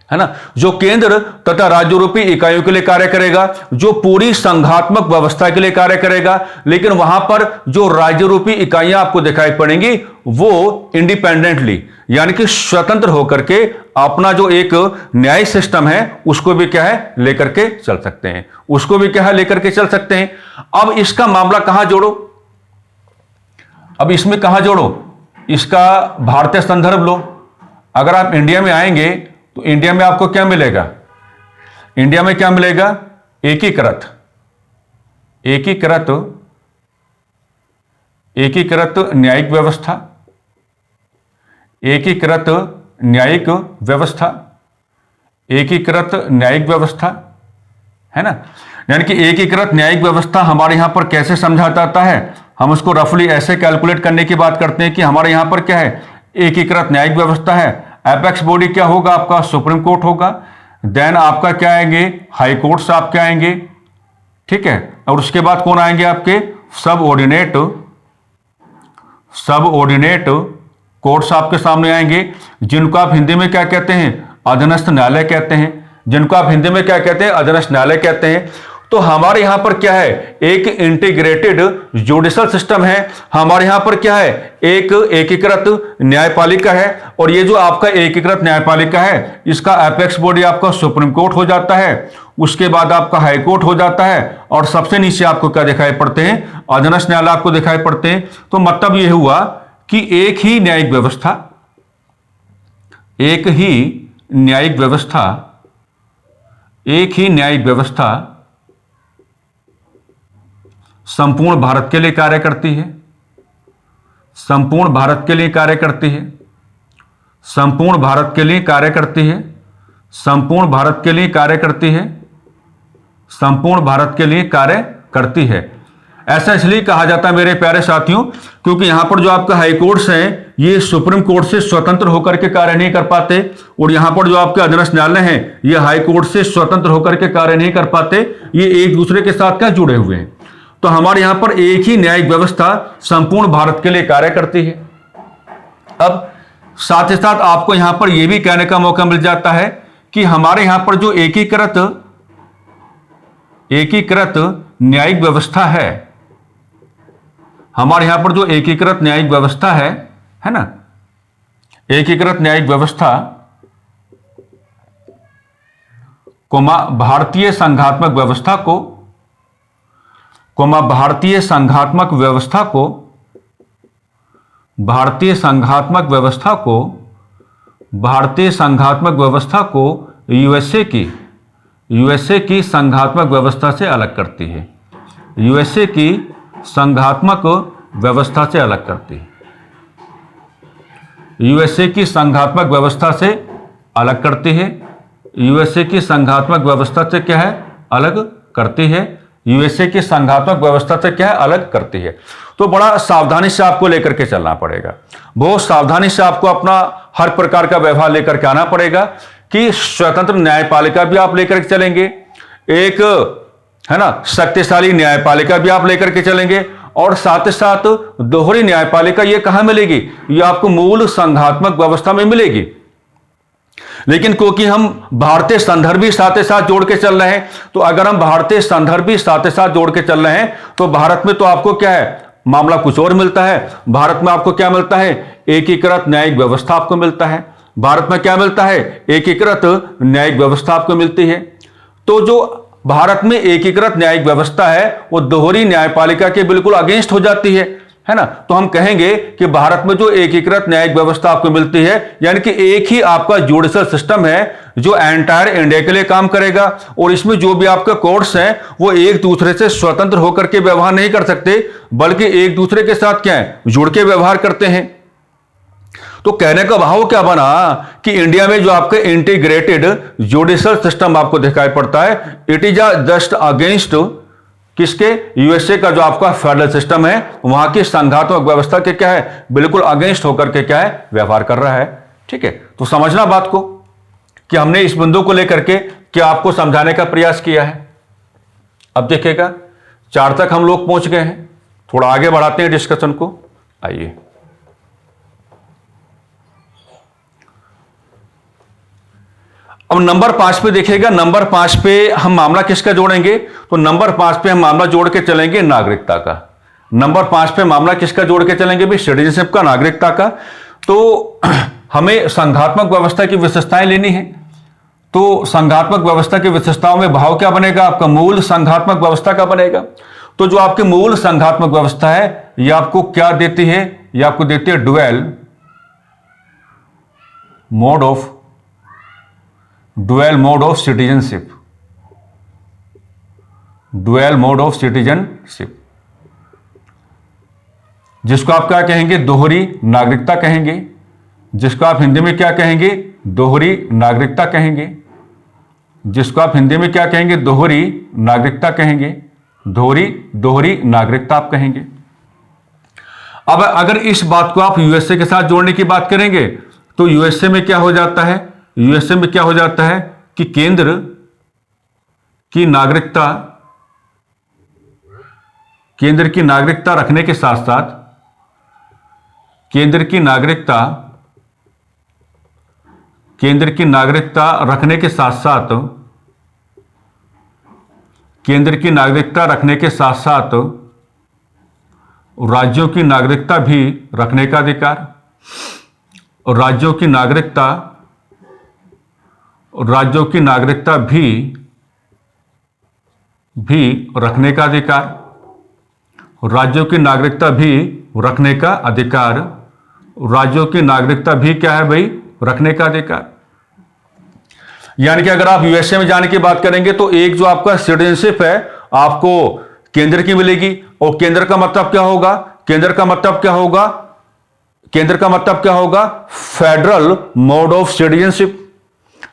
है ना, जो केंद्र तथा राज्य रूपी इकाइयों के लिए कार्य करेगा, जो पूरी संघात्मक व्यवस्था के लिए कार्य करेगा। लेकिन वहां पर जो राज्य रूपी इकाइयां आपको दिखाई पड़ेंगी वो इंडिपेंडेंटली, यानी कि स्वतंत्र होकर के अपना जो एक न्याय सिस्टम है उसको भी क्या है लेकर के चल सकते हैं, उसको भी क्या है लेकर के चल सकते हैं। अब इसका मामला कहां जोड़ो, अब इसमें कहां जोड़ो, इसका भारतीय संदर्भ लो। अगर आप इंडिया में आएंगे तो इंडिया में आपको क्या मिलेगा, इंडिया में क्या मिलेगा, एकीकृत एकीकृत एकीकृत न्यायिक व्यवस्था, एकीकृत न्यायिक व्यवस्था, एकीकृत न्यायिक व्यवस्था, है ना। यानी कि एकीकृत न्यायिक व्यवस्था हमारे यहां पर कैसे समझा जाता है, हम उसको रफली ऐसे कैलकुलेट करने की बात करते हैं कि हमारे यहां पर क्या है, एकीकृत न्यायिक व्यवस्था है। एपेक्स बॉडी क्या होगा आपका, सुप्रीम कोर्ट होगा। देन आपका क्या आएंगे, हाई कोर्ट्स आपके आएंगे, ठीक है। और उसके बाद कौन आएंगे आपके, सबऑर्डिनेट कोर्ट्स आपके सामने आएंगे, जिनको आप हिंदी में क्या कहते हैं, अधीनस्थ न्यायालय कहते हैं, जिनको आप हिंदी में क्या कहते हैं, अधीनस्थ न्यायालय कहते हैं। तो हमारे यहां पर क्या है, एक इंटीग्रेटेड जुडिशल सिस्टम है, हमारे यहां पर क्या है, एक एकीकृत न्यायपालिका है। और ये जो आपका एकीकृत न्यायपालिका है, इसका एपेक्स बॉडी आपका सुप्रीम कोर्ट हो जाता है, उसके बाद आपका हाई कोर्ट हो जाता है, और सबसे नीचे आपको क्या दिखाई पड़ते हैं, अधीनस्थ न्यायालय आपको दिखाई पड़ते हैं। तो मतलब यह हुआ कि एक ही न्यायिक व्यवस्था, एक ही न्यायिक व्यवस्था, एक ही न्यायिक व्यवस्था संपूर्ण भारत के लिए कार्य करती है, संपूर्ण भारत के लिए कार्य करती है, संपूर्ण भारत के लिए कार्य करती है, संपूर्ण भारत के लिए कार्य करती है, संपूर्ण भारत के लिए कार्य करती है। ऐसा इसलिए कहा जाता है मेरे प्यारे साथियों, क्योंकि यहां पर जो आपका हाई कोर्ट्स हैं ये सुप्रीम कोर्ट से स्वतंत्र होकर के कार्य नहीं कर पाते, और यहां पर जो आपके अधीनस्थ न्यायालय हैं ये हाई कोर्ट से स्वतंत्र होकर के कार्य नहीं कर पाते, ये एक दूसरे के साथ क्या जुड़े हुए हैं। तो हमारे यहां पर एक ही न्यायिक व्यवस्था संपूर्ण भारत के लिए कार्य करती है। अब साथ ही साथ आपको यहां पर यह भी कहने का मौका मिल जाता है कि हमारे यहां पर जो एकीकृत न्यायिक व्यवस्था है, हमारे यहां पर जो एकीकृत न्यायिक व्यवस्था है ना, एकीकृत न्यायिक व्यवस्था भारतीय संघात्मक व्यवस्था को भारतीय संघात्मक व्यवस्था को भारतीय संघात्मक व्यवस्था को भारतीय संघात्मक व्यवस्था को यूएसए की संघात्मक व्यवस्था से अलग करती है, यूएसए की संघात्मक व्यवस्था से अलग करती है, यूएसए की संघात्मक व्यवस्था से अलग करती है, यूएसए की संघात्मक व्यवस्था से क्या है अलग करती है, यूएसए की संघात्मक व्यवस्था से क्या है अलग करती है। तो बड़ा सावधानी से आपको लेकर के चलना पड़ेगा, बहुत सावधानी से आपको अपना हर प्रकार का व्यवहार लेकर के आना पड़ेगा कि स्वतंत्र न्यायपालिका भी आप लेकर के चलेंगे, एक है ना शक्तिशाली न्यायपालिका भी आप लेकर के चलेंगे, और साथ ही साथ दोहरी न्यायपालिका ये कहां मिलेगी, ये आपको मूल संघात्मक व्यवस्था में मिलेगी। लेकिन क्योंकि हम भारतीय संदर्भ भी साथ ही साथ जोड़ के चल रहे हैं, तो अगर हम भारतीय संदर्भ भी साथ ही साथ जोड़ के चल रहे हैं तो भारत में तो आपको क्या है मामला कुछ और मिलता है। भारत में आपको क्या मिलता है, एकीकृत न्यायिक व्यवस्था आपको मिलता है, भारत में क्या मिलता है, एकीकृत न्यायिक व्यवस्था आपको मिलती है। तो जो भारत में एकीकृत न्यायिक व्यवस्था है वो दोहरी न्यायपालिका के बिल्कुल अगेंस्ट हो जाती है ना। तो हम कहेंगे कि भारत में जो एकीकृत न्यायिक व्यवस्था आपको मिलती है, यानी कि एक ही आपका जुडिशल सिस्टम है जो एंटायर इंडिया के लिए काम करेगा, और इसमें जो भी आपके कोर्ट्स हैं वो एक दूसरे से स्वतंत्र होकर के व्यवहार नहीं कर सकते, बल्कि एक दूसरे के साथ क्या है जुड़ के व्यवहार करते हैं। तो कहने का भाव क्या बना कि इंडिया में जो आपके इंटीग्रेटेड जुडिशल सिस्टम आपको दिखाई पड़ता है, इट इज जस्ट अगेंस्ट किसके, यूएसए का जो आपका फेडरल सिस्टम है वहां की संघात्मक व्यवस्था के क्या है बिल्कुल अगेंस्ट होकर के क्या है व्यवहार कर रहा है। ठीक है, तो समझना बात को कि हमने इस बिंदु को लेकर के क्या आपको समझाने का प्रयास किया है। अब देखिएगा 4 तक हम लोग पहुंच गए हैं, थोड़ा आगे बढ़ाते हैं डिस्कशन को। आइए, अब नंबर 5 पे देखिएगा। नंबर 5 पे हम मामला किसका जोड़ेंगे, तो नंबर 5 पे हम मामला जोड़ के चलेंगे नागरिकता का। नंबर 5 पे मामला किसका जोड़ के चलेंगे भाई, सिटीजनशिप का, नागरिकता का। तो हमें संघात्मक व्यवस्था की विशेषताएं लेनी है। तो संघात्मक व्यवस्था की विशेषताओं में भाव क्या बनेगा आपका, मूल संघात्मक व्यवस्था का बनेगा। तो जो आपकी मूल संघात्मक व्यवस्था है ये आपको क्या देती है, ये आपको देती है dual mode of citizenship. Dual mode of citizenship, जिसको आप क्या कहेंगे, दोहरी नागरिकता कहेंगे। जिसको आप हिंदी में क्या कहेंगे, दोहरी नागरिकता कहेंगे। जिसको आप हिंदी में क्या कहेंगे, दोहरी नागरिकता कहेंगे। दोहरी नागरिकता आप कहेंगे। अब अगर इस बात को आप यूएसए के साथ जोड़ने की बात करेंगे तो यूएसए में क्या हो जाता है, यूएसए में क्या हो जाता है कि केंद्र की नागरिकता रखने के साथ साथ केंद्र की नागरिकता रखने के साथ साथ राज्यों की नागरिकता भी रखने का अधिकार। राज्यों की नागरिकता भी रखने का अधिकार। राज्यों की नागरिकता भी रखने का अधिकार। राज्यों की नागरिकता भी क्या है भाई, रखने का अधिकार। यानी कि अगर आप यूएसए में जाने की बात करेंगे तो एक जो आपका सिटीजनशिप है आपको केंद्र की मिलेगी। और केंद्र का मतलब क्या होगा, केंद्र का मतलब क्या होगा, फेडरल मोड ऑफ सिटीजनशिप,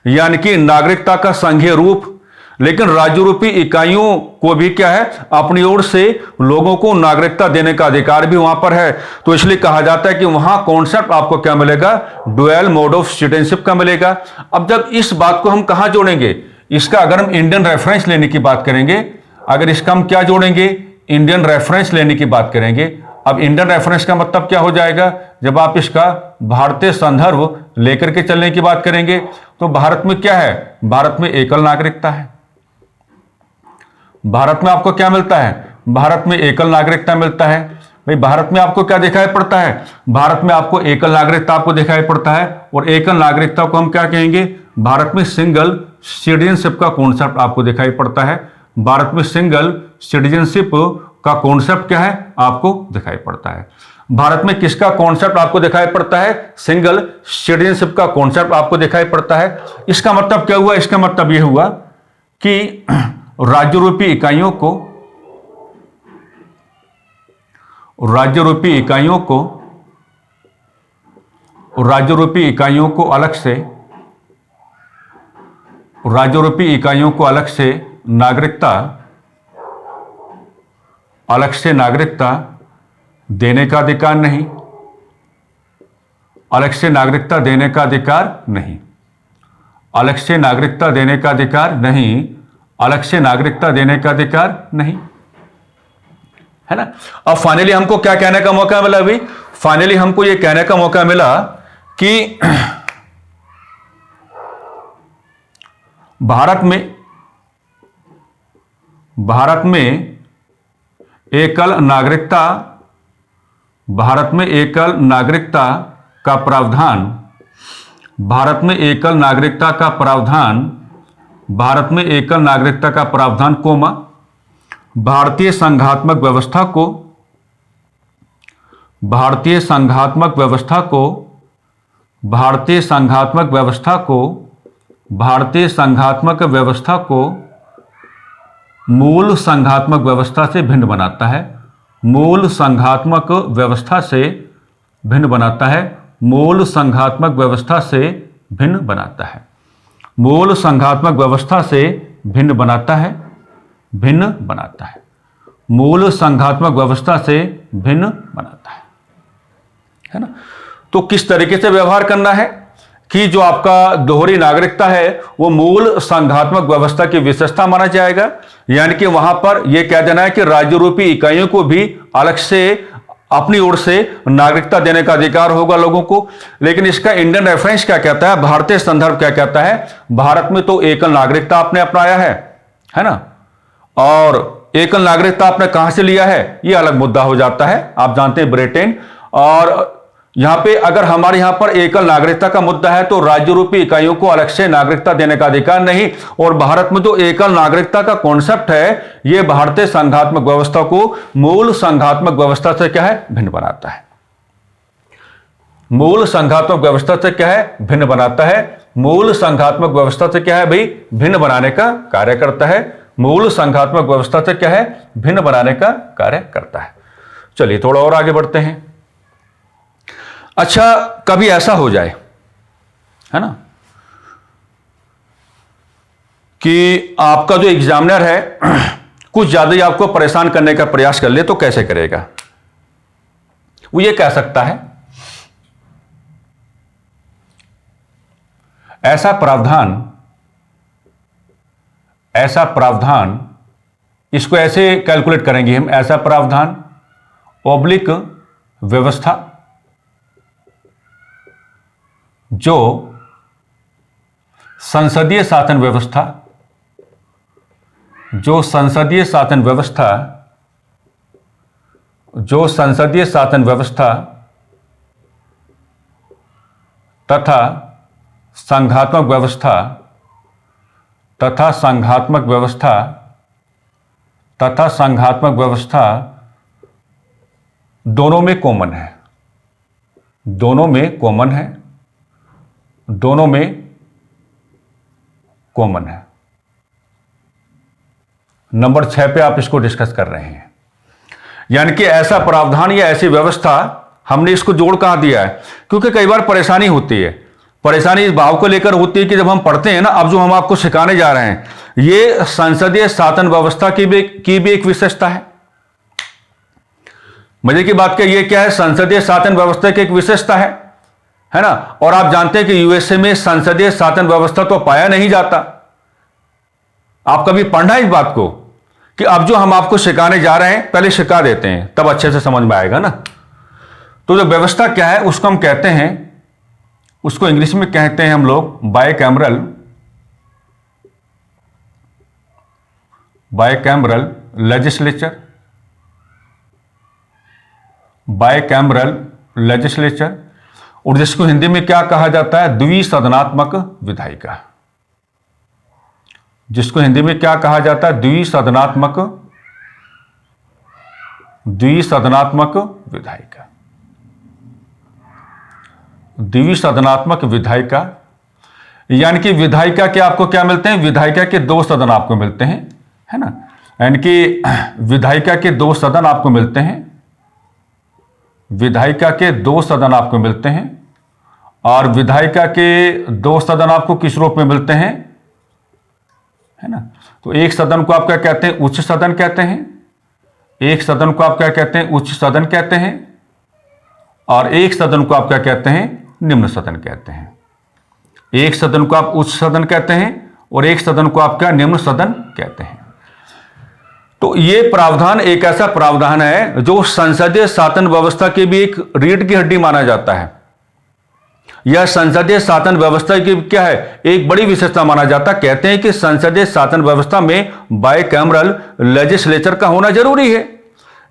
यानी कि नागरिकता का संघीय रूप। लेकिन राज्य रूपी इकाइयों को भी क्या है, अपनी ओर से लोगों को नागरिकता देने का अधिकार भी वहां पर है। तो इसलिए कहा जाता है कि वहां कॉन्सेप्ट आपको क्या मिलेगा, ड्यूअल मोड ऑफ सिटीजनशिप का मिलेगा। अब जब इस बात को हम कहां जोड़ेंगे, इसका अगर हम इंडियन रेफरेंस लेने की बात करेंगे, अगर इसका हम क्या जोड़ेंगे, इंडियन रेफरेंस लेने की बात करेंगे। अब इंडियन रेफरेंस का मतलब क्या हो जाएगा, जब आप इसका भारतीय संदर्भ लेकर के चलने की बात करेंगे तो भारत में क्या है, भारत में एकल नागरिकता है। भारत में आपको क्या मिलता है, भारत में एकल नागरिकता मिलता है। भाई भारत में आपको क्या दिखाई पड़ता है, भारत में आपको एकल नागरिकता आपको दिखाई पड़ता है। और एकल नागरिकता को हम क्या कहेंगे, भारत में सिंगल सिटीजनशिप का कॉन्सेप्ट आपको दिखाई पड़ता है। भारत में सिंगल सिटीजनशिप का कॉन्सेप्ट क्या है, आपको दिखाई पड़ता है। भारत में किसका कॉन्सेप्ट आपको दिखाई पड़ता है, सिंगल सिटीजनशिप का कॉन्सेप्ट आपको दिखाई पड़ता है। इसका मतलब क्या हुआ, इसका मतलब यह हुआ कि राज्य रूपी इकाइयों को अलग से नागरिकता देने का अधिकार नहीं। अलग से नागरिकता देने का अधिकार नहीं। अलग से नागरिकता देने का अधिकार नहीं। अलग से नागरिकता देने का अधिकार नहीं, है ना। अब फाइनली हमको क्या कहने का मौका मिला अभी, फाइनली हमको यह कहने का मौका मिला कि भारत में एकल नागरिकता का प्रावधान, भारत में एकल नागरिकता का प्रावधान, कोमा भारतीय संघात्मक व्यवस्था को मूल संघात्मक व्यवस्था से भिन्न बनाता है। मूल संघात्मक व्यवस्था से भिन्न बनाता है। मूल संघात्मक व्यवस्था से भिन्न बनाता है। मूल संघात्मक व्यवस्था से भिन्न बनाता है। मूल संघात्मक व्यवस्था से भिन्न बनाता है ना। तो किस तरीके से व्यवहार करना है, कि जो आपका दोहरी नागरिकता है वो मूल संघात्मक व्यवस्था की विशेषता माना जाएगा, यानी कि वहां पर यह कह देना है कि राज्य रूपी इकाइयों को भी अलग से अपनी ओर से नागरिकता देने का अधिकार होगा लोगों को। लेकिन इसका इंडियन रेफरेंस क्या कहता है, भारतीय संदर्भ क्या कहता है, भारत में तो एकल नागरिकता आपने अपनाया है ना, और एकल नागरिकता आपने कहां से लिया है यह अलग मुद्दा हो जाता है। आप जानते हैं ब्रिटेन, और यहां पे अगर हमारे यहां पर एकल नागरिकता का मुद्दा है तो राज्य रूपी इकाइयों को अलग से नागरिकता देने का अधिकार नहीं, और भारत में जो एकल नागरिकता का कॉन्सेप्ट है यह भारतीय संघात्मक व्यवस्था को मूल संघात्मक व्यवस्था से क्या है, भिन्न बनाता है। मूल संघात्मक व्यवस्था से क्या है, भिन्न बनाता है। मूल संघात्मक व्यवस्था से क्या है भाई, भिन्न बनाने का कार्य करता है। मूल संघात्मक व्यवस्था से क्या है, भिन्न बनाने का कार्य करता है। चलिए थोड़ा और आगे बढ़ते हैं। अच्छा, कभी ऐसा हो जाए है ना कि आपका जो एग्जामिनर है कुछ ज्यादा ही आपको परेशान करने का प्रयास कर ले, तो कैसे करेगा? वो ये कह सकता है, ऐसा प्रावधान इसको ऐसे कैलकुलेट करेंगे हम, ऐसा प्रावधान ऑब्लिक व्यवस्था जो संसदीय शासन व्यवस्था तथा संघात्मक व्यवस्था दोनों में कॉमन है। नंबर 6 पे आप इसको डिस्कस कर रहे हैं, यानी कि ऐसा प्रावधान या ऐसी व्यवस्था, हमने इसको जोड़ कहां दिया है क्योंकि कई बार परेशानी होती है। परेशानी इस भाव को लेकर होती है कि जब हम पढ़ते हैं ना, अब जो हम आपको सिखाने जा रहे हैं ये संसदीय शासन व्यवस्था की भी एक विशेषता है। मजे की बात क्या है, संसदीय शासन व्यवस्था की एक विशेषता है ना। और आप जानते हैं कि यूएसए में संसदीय शासन व्यवस्था तो पाया नहीं जाता। आप कभी पढ़ना इस बात को कि अब जो हम आपको सिखाने जा रहे हैं पहले सिखा देते हैं, तब अच्छे से समझ में आएगा ना। तो जो व्यवस्था क्या है उसको हम कहते हैं, उसको इंग्लिश में कहते हैं हम लोग बायकैमरल लेजिस्लेचर, और जिसको हिंदी में क्या कहा जाता है, द्विसदनात्मक विधायिका। जिसको हिंदी में क्या कहा जाता है, द्विसदनात्मक विधायिका। द्विसदनात्मक विधायिका यानी कि विधायिका के आपको क्या मिलते हैं, विधायिका के 2 सदन आपको मिलते हैं, है ना। यानी कि विधायिका के 2 सदन आपको मिलते हैं, विधायिका के 2 सदन आपको मिलते हैं। और विधायिका के 2 सदन आपको किस रूप में मिलते हैं, है ना। तो एक सदन को आप क्या कहते हैं, उच्च सदन कहते हैं। एक सदन को आप क्या कहते हैं, उच्च सदन कहते हैं। और एक सदन को आप क्या कहते हैं, निम्न सदन कहते हैं। एक सदन को आप उच्च सदन कहते हैं और एक सदन को आप क्या, निम्न सदन कहते हैं। तो ये प्रावधान एक ऐसा प्रावधान है जो संसदीय शासन व्यवस्था की भी एक रीढ़ की हड्डी माना जाता है। यह संसदीय शासन व्यवस्था की क्या है, एक बड़ी विशेषता माना जाता है। कहते हैं कि संसदीय शासन व्यवस्था में बायकैमरल लेजिस्लेचर का होना जरूरी है,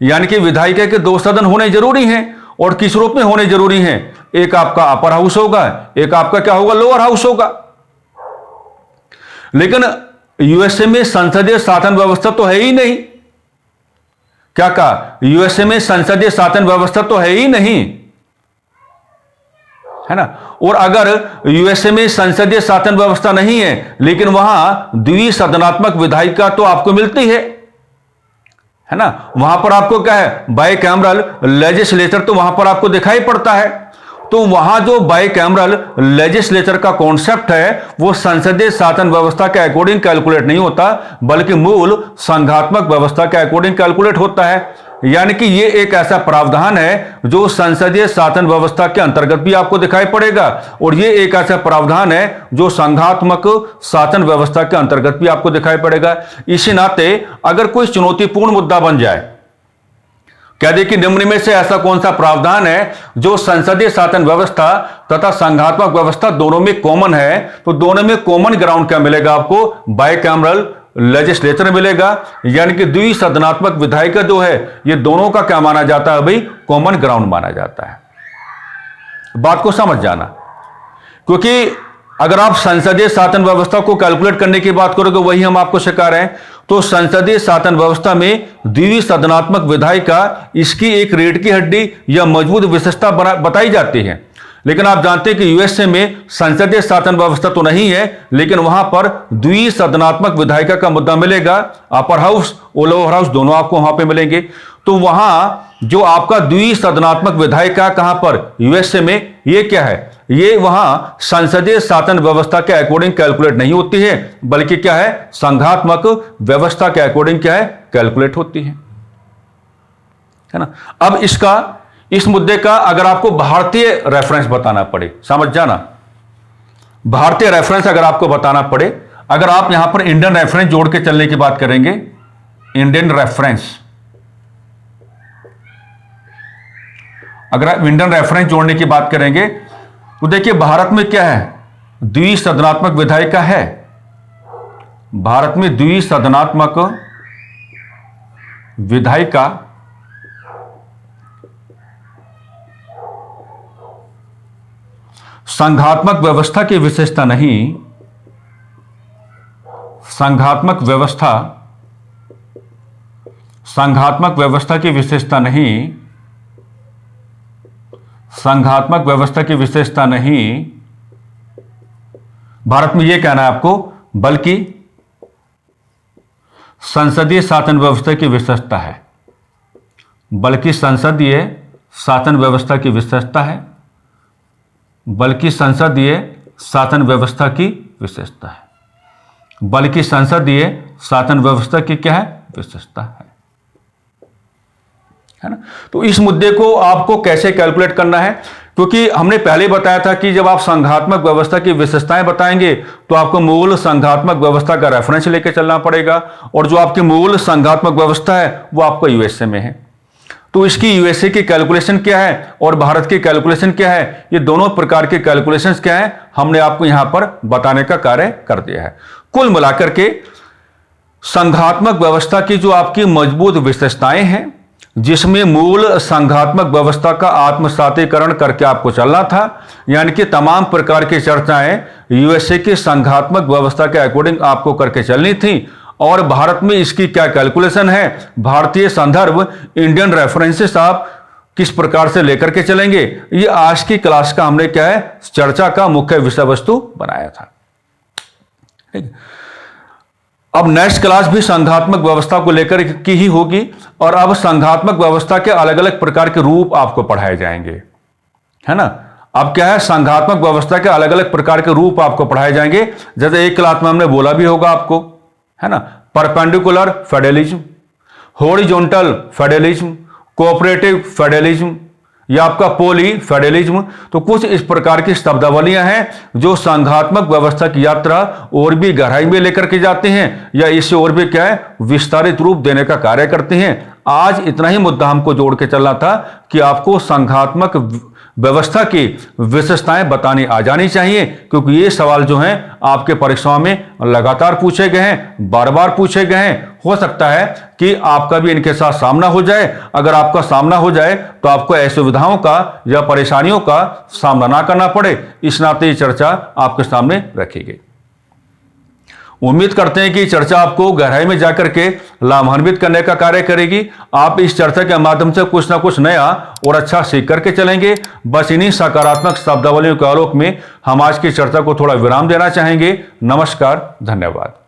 यानी कि विधायिका के 2 सदन होने जरूरी हैं। और किस रूप में होने जरूरी हैं, एक आपका अपर हाउस होगा, एक आपका क्या होगा, लोअर हाउस होगा। लेकिन यूएसए में संसदीय शासन व्यवस्था तो है ही नहीं। क्या कहा, यूएसए में संसदीय शासन व्यवस्था तो है ही नहीं, है ना। और अगर यूएसए में संसदीय शासन व्यवस्था नहीं है लेकिन वहां द्विसदनात्मक विधायिका तो आपको मिलती है ना। वहां पर आपको क्या है, बायकैमरल लेजिस्लेचर तो वहां पर आपको दिखाई पड़ता है। तो वहां जो बायकैमरल लेजिस्लेचर का कॉन्सेप्ट है वो संसदीय शासन व्यवस्था के अकॉर्डिंग कैलकुलेट नहीं होता, बल्कि मूल संघात्मक व्यवस्था के अकॉर्डिंग कैलकुलेट होता है। यानी कि ये एक ऐसा प्रावधान है जो संसदीय शासन व्यवस्था के अंतर्गत भी आपको दिखाई पड़ेगा, और ये एक ऐसा प्रावधान है जो संघात्मक शासन व्यवस्था के अंतर्गत भी आपको दिखाई पड़ेगा। इसी नाते अगर कोई चुनौतीपूर्ण मुद्दा बन जाए, क्या देखिए निम्न में से ऐसा कौन सा प्रावधान है जो संसदीय शासन व्यवस्था तथा संघात्मक व्यवस्था दोनों में कॉमन है, तो दोनों में कॉमन ग्राउंड क्या मिलेगा आपको, बाइकैमरल लेजिस्लेचर मिलेगा। यानी कि द्विसदनात्मक विधायिका जो है ये दोनों का क्या माना जाता है भाई, कॉमन ग्राउंड माना जाता है। बात को समझ जाना, क्योंकि अगर आप संसदीय शासन व्यवस्था को कैलकुलेट करने की बात करोगे, वही हम आपको सिखा रहे हैं, तो संसदीय शासन व्यवस्था में द्विसदनात्मक विधायिका इसकी एक रीढ़ की हड्डी या मजबूत विशेषता बताई जाती है। लेकिन आप जानते हैं कि यूएसए में संसदीय शासन व्यवस्था तो नहीं है, लेकिन वहां पर द्विसदनात्मक विधायिका का मुद्दा मिलेगा। अपर हाउस और लोअर हाउस दोनों आपको वहां पे मिलेंगे। तो वहां जो आपका द्विसदनात्मक विधायिका कहां पर, यूएसए में, ये क्या है, ये वहां संसदीय शासन व्यवस्था के अकॉर्डिंग कैलकुलेट नहीं होती है, बल्कि क्या है, संघात्मक व्यवस्था के अकॉर्डिंग क्या है, कैलकुलेट होती है ना। अब इस मुद्दे का अगर आपको भारतीय रेफरेंस बताना पड़े, समझ जाना, भारतीय रेफरेंस अगर आपको बताना पड़े, अगर आप यहां पर इंडियन रेफरेंस जोड़ के चलने की बात करेंगे, इंडियन रेफरेंस, अगर आप इंडियन रेफरेंस जोड़ने की बात करेंगे तो देखिए भारत में क्या है, द्विसदनात्मक विधायिका है। भारत में द्विसदनात्मक विधायिका संघात्मक व्यवस्था की विशेषता नहीं, संघात्मक व्यवस्था की विशेषता नहीं, संघात्मक व्यवस्था की विशेषता नहीं भारत में यह कहना है आपको, बल्कि संसदीय शासन व्यवस्था की विशेषता है, बल्कि संसदीय शासन व्यवस्था की विशेषता है, बल्कि संसदीय शासन व्यवस्था की विशेषता है, बल्कि संसदीय शासन व्यवस्था की क्या है, विशेषता है ना। तो इस मुद्दे को आपको कैसे कैलकुलेट करना है, क्योंकि हमने पहले बताया था कि जब आप संघात्मक व्यवस्था की विशेषताएं बताएंगे तो आपको मूल संघात्मक व्यवस्था का रेफरेंस लेकर चलना पड़ेगा, और जो आपकी मूल संघात्मक व्यवस्था है वो आपको यूएसए में है। तो इसकी यूएसए की कैलकुलेशन क्या है और भारत की कैलकुलेशन क्या है, ये दोनों प्रकार के कैलकुलेशंस क्या है, हमने आपको यहां पर बताने का कार्य कर दिया है। कुल मिलाकर के संघात्मक व्यवस्था की जो आपकी मजबूत विशेषताएं हैं, जिसमें मूल संघात्मक व्यवस्था का आत्मसातीकरण करके आपको चलना था, यानी कि तमाम प्रकार की चर्चाएं यूएसए की संघात्मक व्यवस्था के अकॉर्डिंग आपको करके चलनी थी, और भारत में इसकी क्या कैलकुलेशन है, भारतीय संदर्भ इंडियन रेफरेंसेस आप किस प्रकार से लेकर के चलेंगे, ये आज की क्लास का हमने क्या है, चर्चा का मुख्य विषय वस्तु बनाया था। ठीक, अब नेक्स्ट क्लास भी संघात्मक व्यवस्था को लेकर की ही होगी, और अब संघात्मक व्यवस्था के अलग अलग प्रकार के रूप आपको पढ़ाए जाएंगे, है ना। अब क्या है, संघात्मक व्यवस्था के अलग अलग प्रकार के रूप आपको पढ़ाए जाएंगे, जैसे एक क्लास में हमने बोला भी होगा आपको, है ना, perpendicular federalism, horizontal federalism, cooperative federalism या आपका पॉली फेडरलिज्म। तो कुछ इस प्रकार की शब्दावलियां हैं जो संघात्मक व्यवस्था की यात्रा और भी गहराई में लेकर के जाते हैं, या इसे और भी क्या है, विस्तारित रूप देने का कार्य करते हैं। आज इतना ही मुद्दा हमको जोड़ के चलना था कि आपको संघात्मक व्यवस्था की विशेषताएं बतानी आ जानी चाहिए, क्योंकि ये सवाल जो हैं आपके परीक्षाओं में लगातार पूछे गए हैं, बार बार पूछे गए हैं। हो सकता है कि आपका भी इनके साथ सामना हो जाए। अगर आपका सामना हो जाए तो आपको असुविधाओं का या परेशानियों का सामना ना करना पड़े, इस नाते ये चर्चा आपके सामने रखी गई। उम्मीद करते हैं कि चर्चा आपको गहराई में जाकर के लाभान्वित करने का कार्य करेगी। आप इस चर्चा के माध्यम से कुछ ना कुछ नया और अच्छा सीख करके चलेंगे। बस इन्हीं सकारात्मक शब्दावलियों के आलोक में हम आज की चर्चा को थोड़ा विराम देना चाहेंगे। नमस्कार, धन्यवाद।